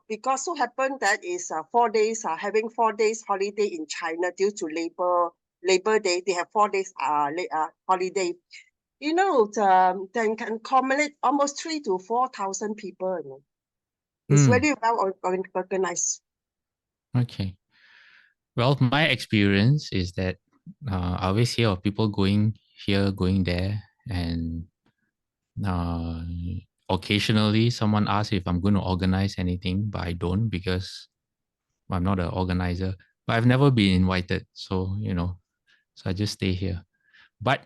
Speaker 5: because so happened that is 4 days having 4 days holiday in China due to Labor Day. They have 4 days holiday. You know, then can accommodate almost 3,000 to 4,000 people. You know. It's very well organized.
Speaker 2: Okay. Well, my experience is that I always hear of people going here, going there, and occasionally someone asks if I'm going to organize anything, but I don't because I'm not an organizer. But I've never been invited, so so I just stay here. But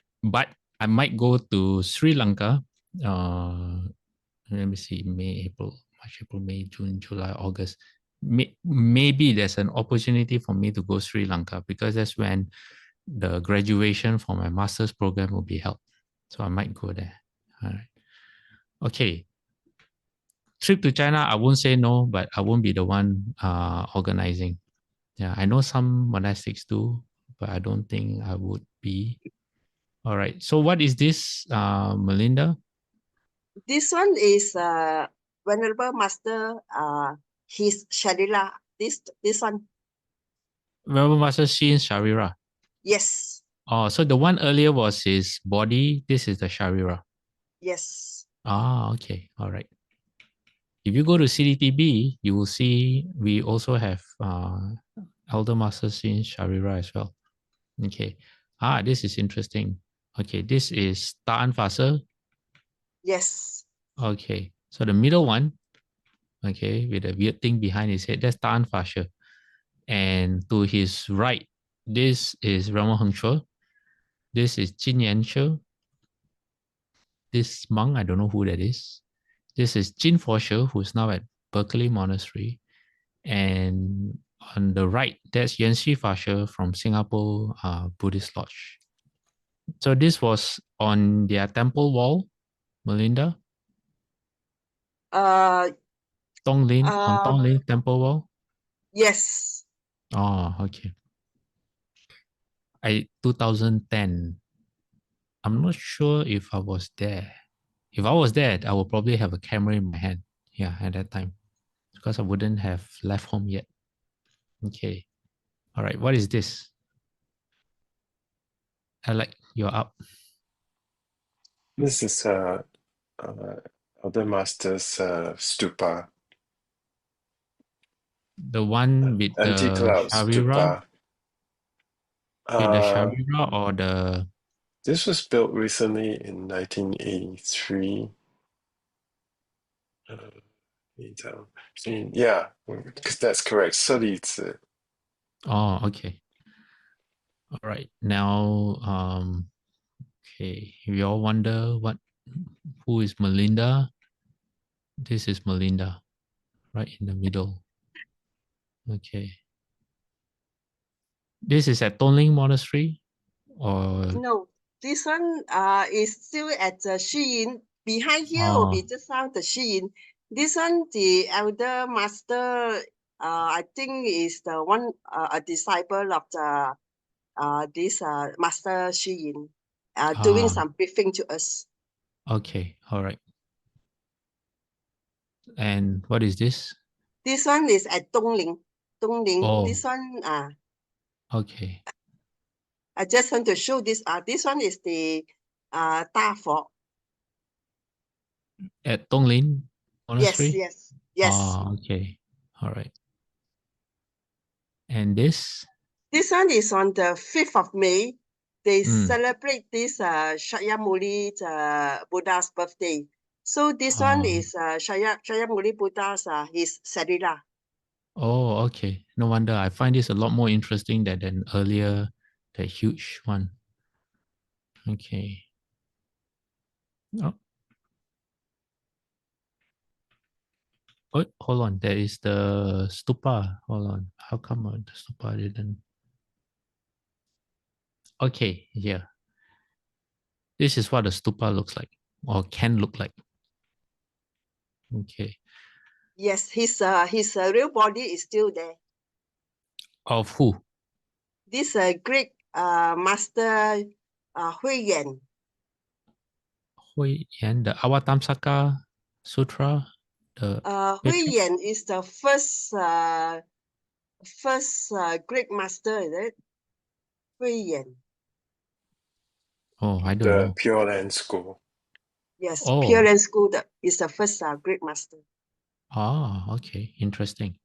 Speaker 2: I might go to Sri Lanka. Let me see, March, April, May, June, July, August. Maybe there's an opportunity for me to go Sri Lanka because that's when the graduation for my master's program will be held. So I might go there. All right. Okay. Trip to China, I won't say no, but I won't be the one organizing. Yeah, I know some monastics do, but I don't think I would be. All right. So what is this, Melinda?
Speaker 5: This one is Venerable Master, his Sharira. This one.
Speaker 2: Venerable Master Shin Sharira.
Speaker 5: Yes.
Speaker 2: Oh, so the one earlier was his body. This is the Sharira.
Speaker 5: Yes.
Speaker 2: Okay. All right. If you go to CDTB, you will see we also have Elder Master Shin Sharira as well. Okay. This is interesting. Okay, this is Ta'an Fasa.
Speaker 5: Yes.
Speaker 2: Okay. So the middle one, okay, with the weird thing behind his head, that's Ta'an Fasha. And to his right, this is Rama Heng Chua. This is Jin Yan Chua. This monk, I don't know who that is. This is Jin Fo Shi, who's now at Berkeley Monastery. And on the right, that's Yan Xi Fa Shi from Singapore Buddhist Lodge. So this was on their temple wall, Melinda?
Speaker 5: Tonglin.
Speaker 2: On Tonglin temple wall?
Speaker 5: Yes.
Speaker 2: Oh, okay. 2010. I'm not sure if I was there. If I was there, I would probably have a camera in my hand. Yeah, at that time. Because I wouldn't have left home yet. Okay. All right. What is this? You're up.
Speaker 4: This is Elder Master's stupa.
Speaker 2: The one with the
Speaker 4: Anti-cloud
Speaker 2: Sharira?
Speaker 4: stupa.
Speaker 2: With the Sharira or the...
Speaker 4: This was built recently in 1983. Yeah, because that's correct. 舍利子.
Speaker 2: Oh, okay. All right. Now, okay. If you all wonder who is Melinda, this is Melinda, right in the middle. Okay. This is at Tonling Monastery, or
Speaker 5: No, this one is still at the Shiyin. Behind here will be just now the Shiyin. This one, the Elder Master, I think is the one a disciple of the this Master Shiyin, doing some briefing to us.
Speaker 2: Okay, all right. And what is this?
Speaker 5: This one is at Dongling.
Speaker 2: Oh.
Speaker 5: This one
Speaker 2: Okay.
Speaker 5: I just want to show this. This one is the Da Fo.
Speaker 2: At Tonglin Monastery?
Speaker 5: Yes.
Speaker 2: Okay. All right. And this?
Speaker 5: This one is on the 5th of May. They celebrate this Shakyamuni Buddha's birthday. So this one is Shakyamuni Buddha's his Sarira.
Speaker 2: Oh, okay. No wonder. I find this a lot more interesting than earlier, the huge one. Okay. Oh. Oh, hold on. There is the stupa. Hold on. How come the stupa didn't? Okay, here. This is what the stupa looks like, or can look like. Okay.
Speaker 5: Yes, his real body is still there.
Speaker 2: Of who?
Speaker 5: This great master Hui Yan.
Speaker 2: Hui Yan, the Avatamsaka Sutra. The
Speaker 5: Hui Yan is the first great master, is it? Hui Yan.
Speaker 2: Oh, I don't
Speaker 4: The
Speaker 2: know.
Speaker 4: Pure Land School.
Speaker 5: Yes,
Speaker 2: Oh.
Speaker 5: Pure Land School is the first great master.
Speaker 2: Ah, okay. Interesting.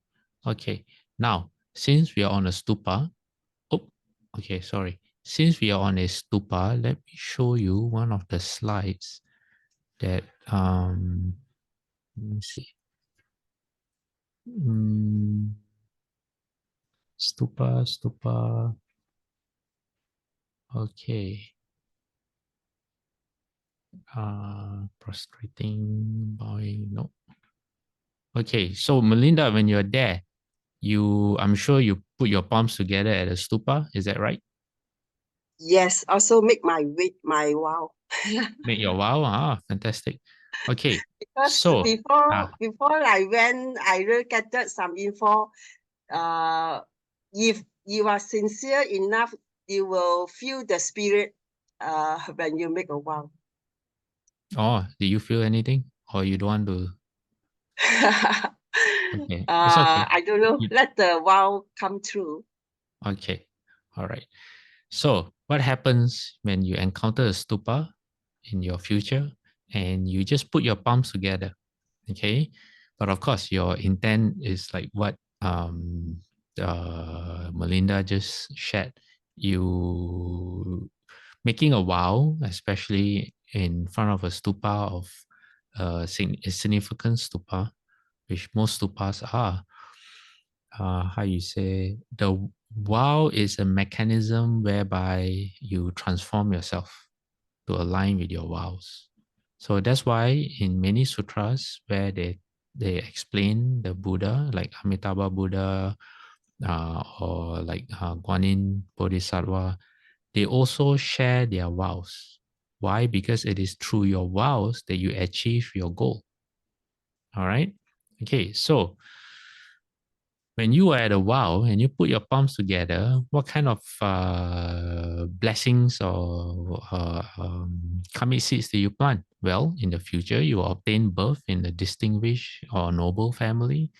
Speaker 2: Okay. Now, since we are on a stupa, okay, sorry. Since we are on a stupa, let me show you one of the slides that let me see. Stupa. Okay. Prostrating, bowing, no. Okay, so Melinda, when you're there, I'm sure you put your palms together at a stupa, is that right?
Speaker 5: Yes, also make my vow.
Speaker 2: Make your vow, fantastic. Okay,
Speaker 5: Because
Speaker 2: so
Speaker 5: before I went, I really gathered some info. If you are sincere enough, you will feel the spirit when you make a vow.
Speaker 2: oh, do you feel anything, or you don't want to? Okay, it's okay.
Speaker 5: I don't know. Let the vow come true.
Speaker 2: Okay, all right. So what happens when you encounter a stupa in your future and you just put your palms together? Okay, but of course your intent is like what Melinda just shared. You making a vow, especially in front of a stupa of a significant stupa, which most stupas are. How you say, the vow is a mechanism whereby you transform yourself to align with your vows. So that's why in many sutras where they explain the Buddha, like Amitabha Buddha or like Guanyin Bodhisattva, they also share their vows. Why? Because it is through your vows that you achieve your goal. All right. Okay. So when you are at a vow and you put your palms together, what kind of blessings or karmic seeds do you plant? Well, in the future, you will obtain birth in a distinguished or noble family.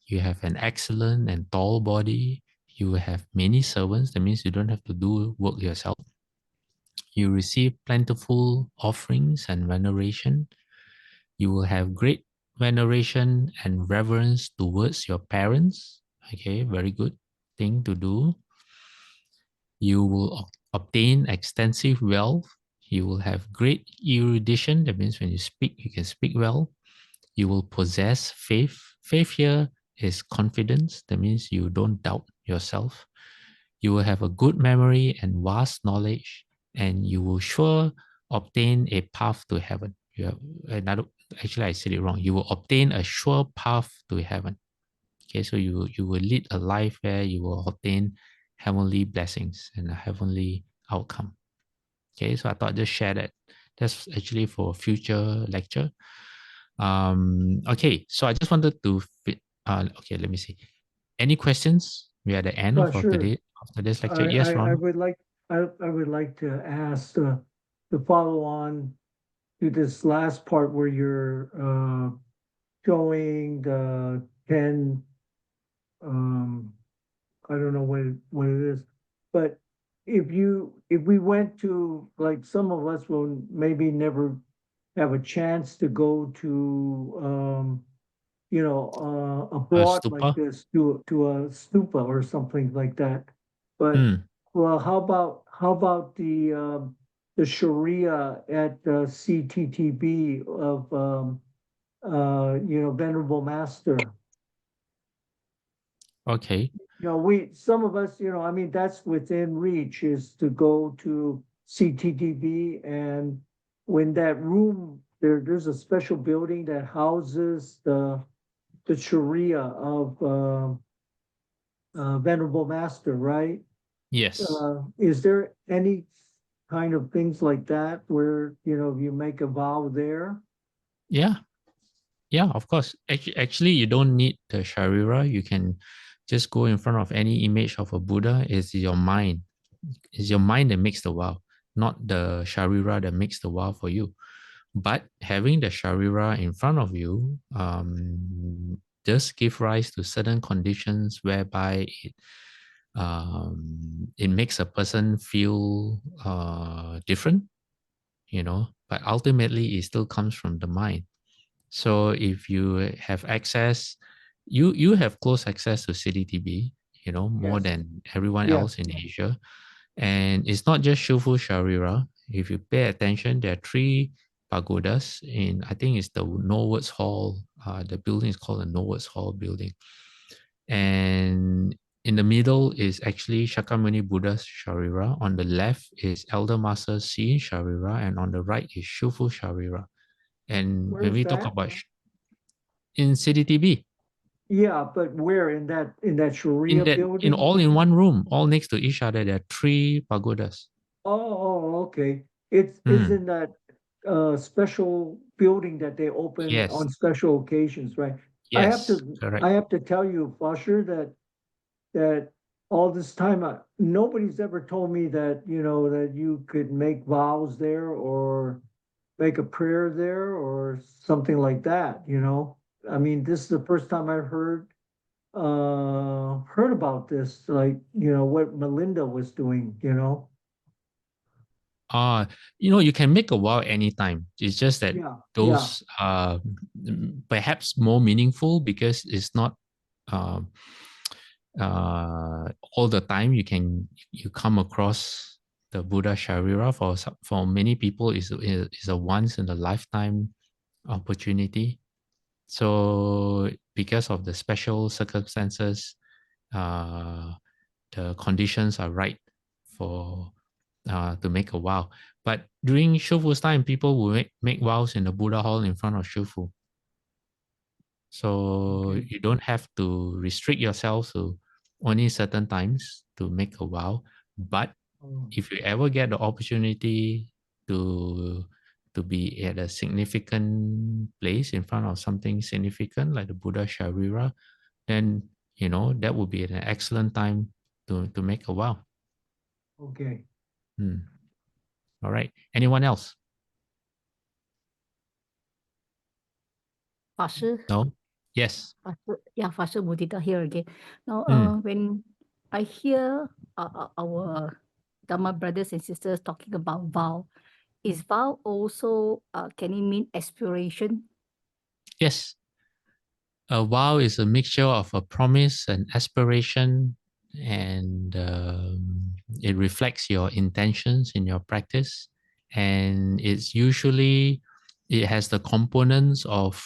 Speaker 2: You have an excellent and tall body. You have many servants. That means you don't have to do work yourself. You receive plentiful offerings and veneration. You will have great veneration and reverence towards your parents. Okay, very good thing to do. You will obtain extensive wealth. You will have great erudition. That means when you speak, you can speak well. You will possess faith. Faith here is confidence. That means you don't doubt yourself. You will have a good memory and vast knowledge, and you will sure obtain a path to heaven. You have another. Actually, I said it wrong. You will obtain a sure path to heaven. Okay, so you will lead a life where you will obtain heavenly blessings and a heavenly outcome. Okay, so I thought just share that. That's actually for a future lecture. Okay, so I just wanted to okay, let me see. Any questions? We are at the end of
Speaker 1: Sure.
Speaker 2: today's lecture. Yes, Ron.
Speaker 1: I would like to ask to follow on to this last part where you're showing the 10 I don't know what it is, but if we went to, like, some of us will maybe never have a chance to go to abroad like
Speaker 2: Stupa.
Speaker 1: this, to a stupa or something like that. But well, how about the Sharia at CTTB of Venerable Master?
Speaker 2: Okay.
Speaker 1: Some of us, I mean, that's within reach, is to go to CTTB, and when that room there's a special building that houses the the Sharia of Venerable Master, right?
Speaker 2: Yes.
Speaker 1: Is there any kind of things like that where, you make a vow there?
Speaker 2: Yeah. Yeah, of course. Actually, you don't need the Sharia. You can just go in front of any image of a Buddha. It's your mind. It's your mind that makes the vow, not the Sharia that makes the vow for you. But having the Sharia in front of you does give rise to certain conditions whereby it makes a person feel different, but ultimately it still comes from the mind. So if you have access, you have close access to CDTB, more
Speaker 1: Yes.
Speaker 2: than everyone
Speaker 1: Yeah.
Speaker 2: else in Asia. And it's not just Shufu Sharia. If you pay attention, there are 3 pagodas in, I think it's the Norwoods Hall. The building is called the Norwoods Hall building. And in the middle is actually Shakyamuni Buddha Sharia. On the left is Elder Master Si Sharia. And on the right is Shufu Sharia. And when
Speaker 1: Where's
Speaker 2: we talk
Speaker 1: that?
Speaker 2: about in CDTB,
Speaker 1: Yeah, but where in that Sharia building?
Speaker 2: in all in one room, all next to each other, there are 3 pagodas.
Speaker 1: Oh, okay. It's in that special building that they open
Speaker 2: Yes,
Speaker 1: on special occasions, right? I have
Speaker 2: yes,
Speaker 1: to
Speaker 2: correct.
Speaker 1: I have to tell you, Fosher, that all this time nobody's ever told me that that you could make vows there or make a prayer there or something like that. I mean, this is the first time I've heard about this, like what Melinda was doing.
Speaker 2: You can make a vow anytime. It's just that
Speaker 1: Yeah,
Speaker 2: those are perhaps more meaningful because it's not uh, all the time you come across the Buddha Sharia. For many people is a once in a lifetime opportunity. So because of the special circumstances, the conditions are right for to make a vow. But during Shufu's time, people will make vows in the Buddha hall in front of Shufu. So
Speaker 1: Okay.
Speaker 2: you don't have to restrict yourself to only certain times to make a vow. But if you ever get the opportunity to be at a significant place in front of something significant like the Buddha Sharia, then that would be an excellent time to make a vow.
Speaker 1: Okay.
Speaker 2: All right. Anyone else?
Speaker 3: Faster.
Speaker 2: No? Yes.
Speaker 3: Yeah, Faster Mudita here again. Now, when I hear our Dharma brothers and sisters talking about vow, is vow also, can it mean aspiration?
Speaker 2: Yes. A vow is a mixture of a promise and aspiration, and it reflects your intentions in your practice. And it has the components of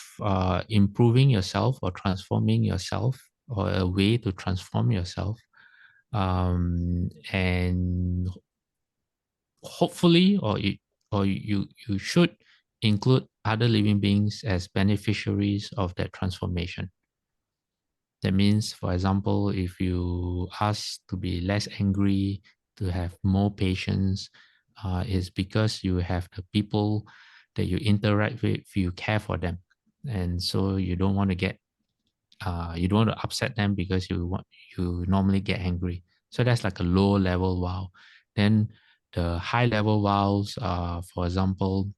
Speaker 2: improving yourself or transforming yourself, or a way to transform yourself. And hopefully, you should include other living beings as beneficiaries of that transformation. That means, for example, if you ask to be less angry, to have more patience, is because you have the people that you interact with, you care for them, and so you don't want to you don't want to upset them because you normally get angry. So that's like a low level vow. Then the high level vows are, for example,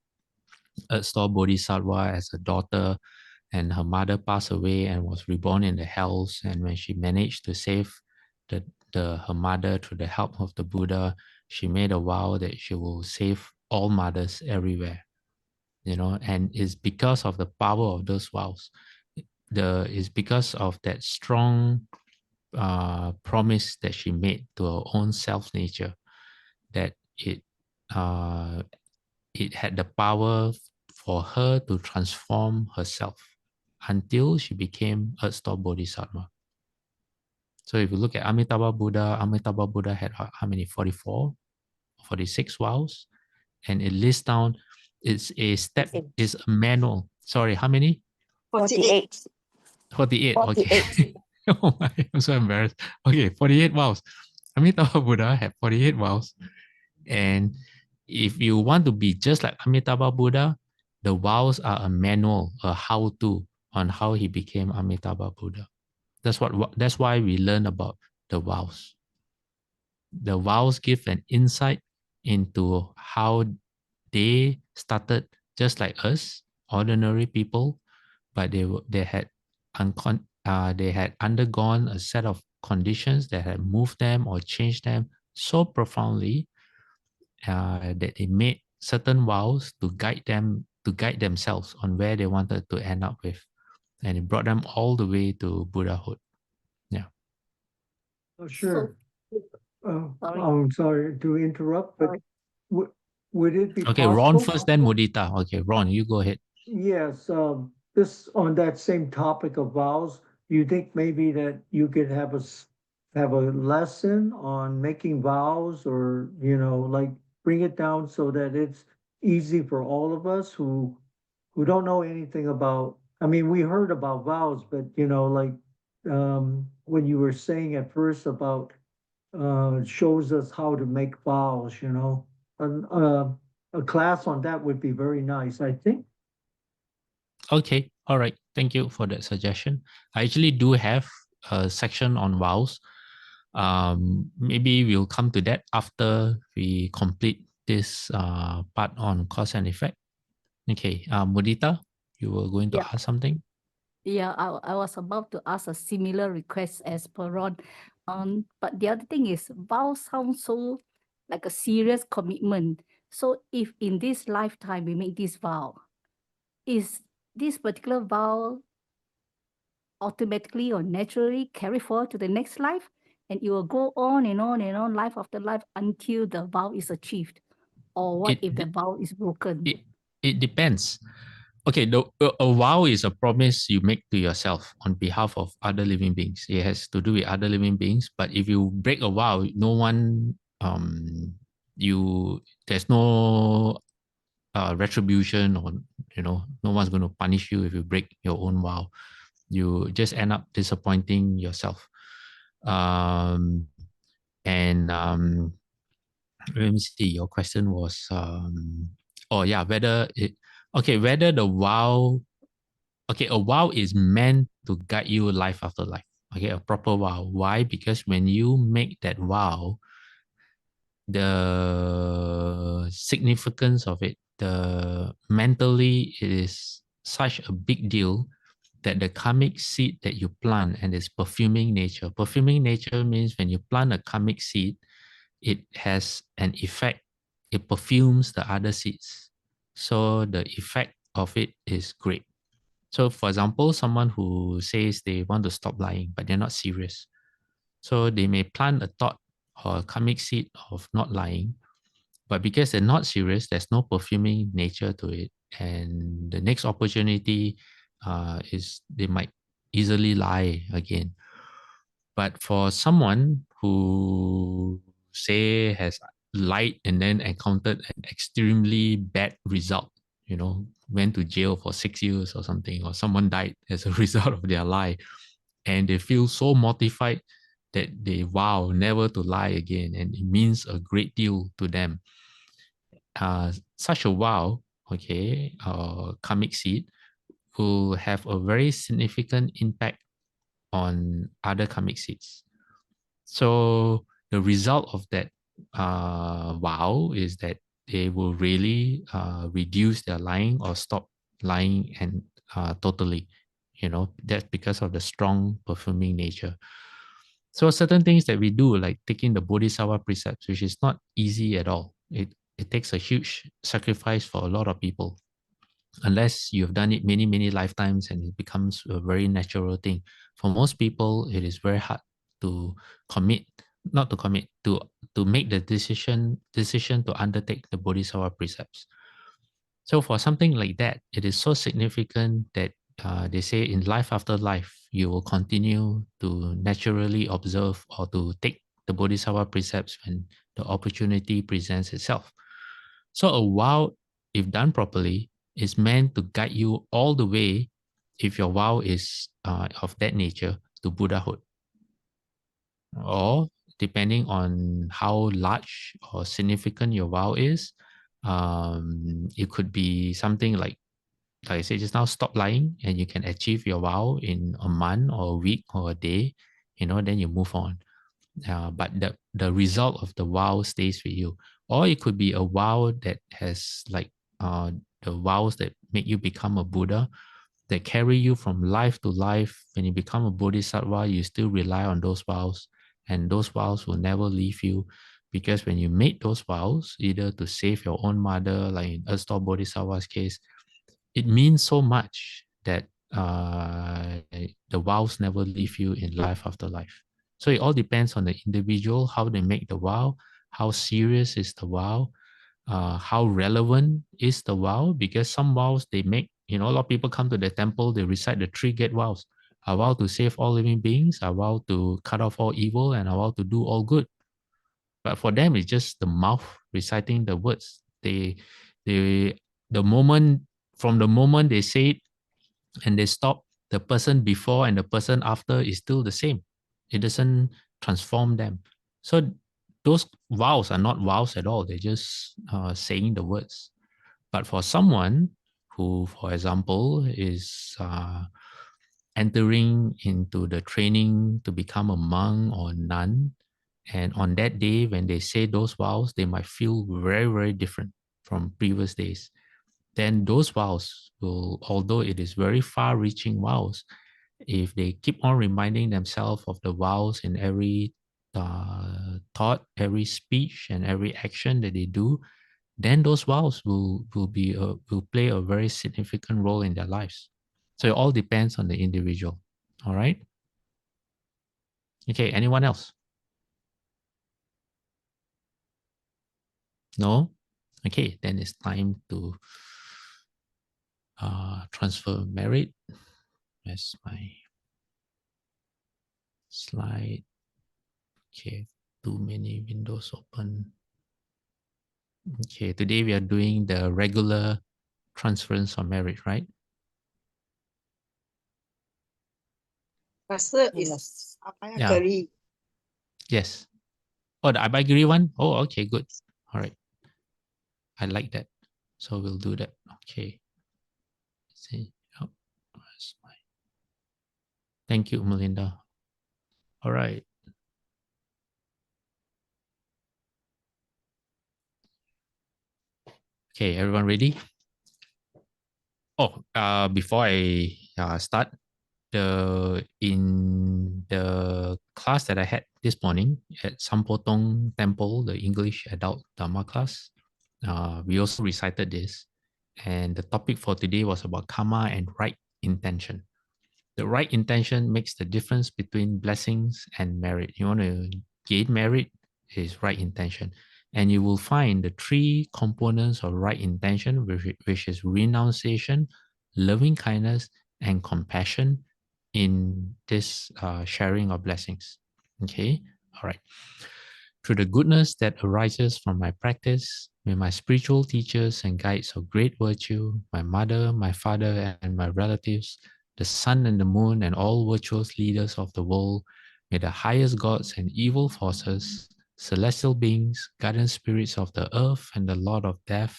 Speaker 2: Earth Store Bodhisattva as a daughter, and her mother passed away and was reborn in the hells. And when she managed to save her mother through the help of the Buddha, she made a vow that she will save all mothers everywhere. And it's because of the power of those vows. It's because of that strong promise that she made to her own self nature that it had the power for her to transform herself until she became Earth Store Bodhisattva. So if you look at Amitabha Buddha had how many? 44, 46 vows, and it lists down. It's a manual. Sorry, how many?
Speaker 6: 48.
Speaker 2: 48.
Speaker 6: 48.
Speaker 2: Okay. Oh my, I'm so embarrassed. Okay, 48 vows. Amitabha Buddha had 48 vows. And if you want to be just like Amitabha Buddha, the vows are a manual, a how-to on how he became Amitabha Buddha. That's why we learn about the vows. The vows give an insight into how they started just like us, ordinary people, but they had undergone a set of conditions that had moved them or changed them so profoundly that they made certain vows to guide themselves on where they wanted to end up with, and it brought them all the way to Buddhahood. Yeah.
Speaker 1: Oh, sure.
Speaker 3: Sorry.
Speaker 1: I'm sorry to interrupt, but would it be
Speaker 2: Okay, Ron
Speaker 1: possible?
Speaker 2: first, then Mudita. Okay, Ron, you go ahead.
Speaker 1: Yes, this on that same topic of vows, you think maybe that you could have have a lesson on making vows, or like bring it down so that it's easy for all of us who don't know anything about. I mean, we heard about vows, but like when you were saying at first about shows us how to make vows, and a class on that would be very nice, I think.
Speaker 2: Okay, all right. Thank you for that suggestion. I actually do have a section on vows. Maybe we'll come to that after we complete this part on cause and effect. Okay, Mudita, you were going to
Speaker 3: Yeah.
Speaker 2: ask something?
Speaker 3: Yeah, I was about to ask a similar request as per Ron. But the other thing is, vow sounds so like a serious commitment. So if in this lifetime we make this vow, is this particular vow automatically or naturally carry forward to the next life? And it will go on and on and on, life after life, until the vow is achieved? Or what if the vow is broken?
Speaker 2: It depends. Okay, a vow is a promise you make to yourself on behalf of other living beings. It has to do with other living beings. But if you break a vow, no one, there's no retribution, or no one's going to punish you if you break your own vow. You just end up disappointing yourself. And let me see. Your question was, whether the vow. Okay, a vow is meant to guide you life after life. Okay, a proper vow. Why? Because when you make that vow, the significance of it, mentally, it is such a big deal that the karmic seed that you plant, and its perfuming nature. Perfuming nature means when you plant a karmic seed, it has an effect. It perfumes the other seeds. So the effect of it is great. So for example, someone who says they want to stop lying, but they're not serious. So they may plant a thought or a karmic seed of not lying, but because they're not serious, there's no perfuming nature to it. And the next opportunity is they might easily lie again. But for someone who say has lied and then encountered an extremely bad result, went to jail for 6 years or something, or someone died as a result of their lie, and they feel so mortified that they vow never to lie again, and it means a great deal to them. Such a vow, karmic seed, will have a very significant impact on other karmic seeds. So the result of that vow is that they will really reduce their lying or stop lying and totally. That's because of the strong perfuming nature. So certain things that we do, like taking the Bodhisattva precepts, which is not easy at all. It takes a huge sacrifice for a lot of people, unless you've done it many, many lifetimes and it becomes a very natural thing. For most people, it is very hard to make the decision to undertake the Bodhisattva precepts. So for something like that, it is so significant that they say in life after life, you will continue to naturally observe or to take the Bodhisattva precepts when the opportunity presents itself. So a vow, if done properly, is meant to guide you all the way if your vow is of that nature, to Buddhahood. Or depending on how large or significant your vow is, it could be something like I said just now, stop lying, and you can achieve your vow in a month or a week or a day, then you move on. But the result of the vow stays with you. Or it could be a vow that has like the vows that make you become a Buddha, that carry you from life to life. When you become a Bodhisattva, you still rely on those vows, and those vows will never leave you. Because when you made those vows, either to save your own mother, like in Astor Bodhisattva's case, it means so much that the vows never leave you in life after life. So it all depends on the individual, how they make the vow, how serious is the vow, how relevant is the vow, because some vows they make, a lot of people come to the temple, they recite the 3 gate vows. I vow to save all living beings, I vow to cut off all evil, and I vow to do all good. But for them, it's just the mouth reciting the words. From the moment they say it and they stop, the person before and the person after is still the same. It doesn't transform them. So those vows are not vows at all. They're just saying the words. But for someone who, for example, is entering into the training to become a monk or a nun, and on that day, when they say those vows, they might feel very, very different from previous days. Then those vows will, although it is very far-reaching vows, if they keep on reminding themselves of the vows in every thought, every speech, and every action that they do, then those vows will play a very significant role in their lives. So it all depends on the individual. All right. Okay. Anyone else? No. Okay. Then it's time to transfer merit. That's my slide. Okay. Too many windows open. Okay. Today we are doing the regular transference of merit, right?
Speaker 5: Pastor
Speaker 6: Yes.
Speaker 5: is Abhayagari.
Speaker 2: Yes. Oh, the Abhayagiri one? Oh, okay, good. All right. I like that. So we'll do that. Okay. See. Oh, thank you, Melinda. All right. Okay, everyone ready? Oh, before I start, in the class that I had this morning at Sampotong Temple, the English Adult Dharma class, we also recited this. And the topic for today was about karma and right intention. The right intention makes the difference between blessings and merit. You want to gain merit is right intention. And you will find the 3 components of right intention, which is renunciation, loving kindness, and compassion in this sharing of blessings. Okay, all right. Through the goodness that arises from my practice, may my spiritual teachers and guides of great virtue, my mother, my father, and my relatives, the sun and the moon, and all virtuous leaders of the world, may the highest gods and evil forces, celestial beings, guardian spirits of the earth, and the Lord of death,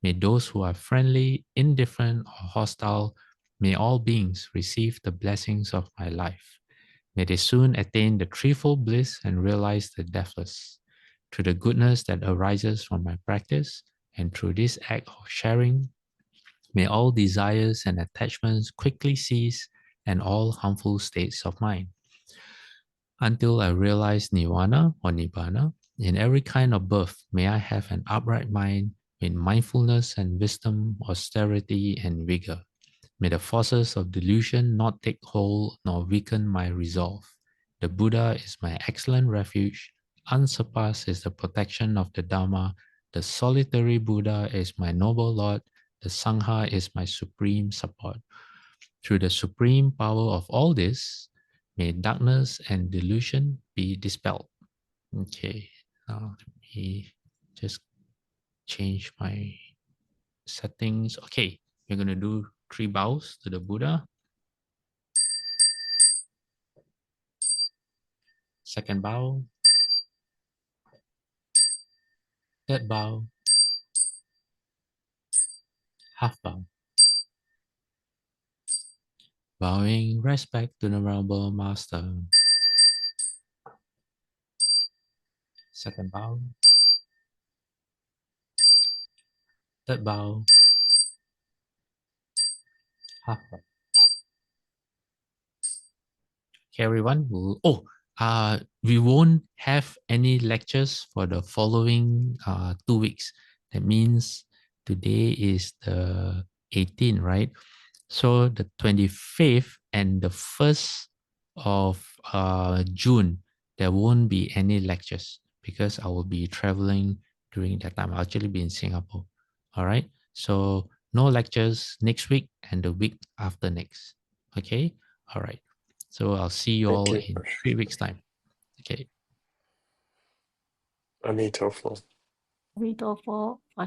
Speaker 2: may those who are friendly, indifferent, or hostile, may all beings receive the blessings of my life. May they soon attain the threefold bliss and realize the deathless. Through the goodness that arises from my practice, and through this act of sharing, may all desires and attachments quickly cease and all harmful states of mind. Until I realize nirvana or nibbana, in every kind of birth, may I have an upright mind with mindfulness and wisdom, austerity and vigor. May the forces of delusion not take hold nor weaken my resolve. The Buddha is my excellent refuge. Unsurpassed is the protection of the Dharma. The solitary Buddha is my noble Lord. The Sangha is my supreme support. Through the supreme power of all this, may darkness and delusion be dispelled. Okay, now let me just change my settings. Okay, we're going to do 3 bows to the Buddha. Second bow. Third bow. Half bow. Bowing respect to the Venerable Master. Second bow. Third bow. Half bow. Okay, everyone. We won't have any lectures for the following 2 weeks. That means today is the 18th, right? So the 25th and the 1st of June, there won't be any lectures because I will be traveling during that time. I'll actually be in Singapore. All right. So no lectures next week and the week after next. Okay. All right. So I'll see you all
Speaker 4: Thank you.
Speaker 2: in 3 weeks' time. Okay.
Speaker 4: Amitofo.
Speaker 3: 阿弥陀佛，法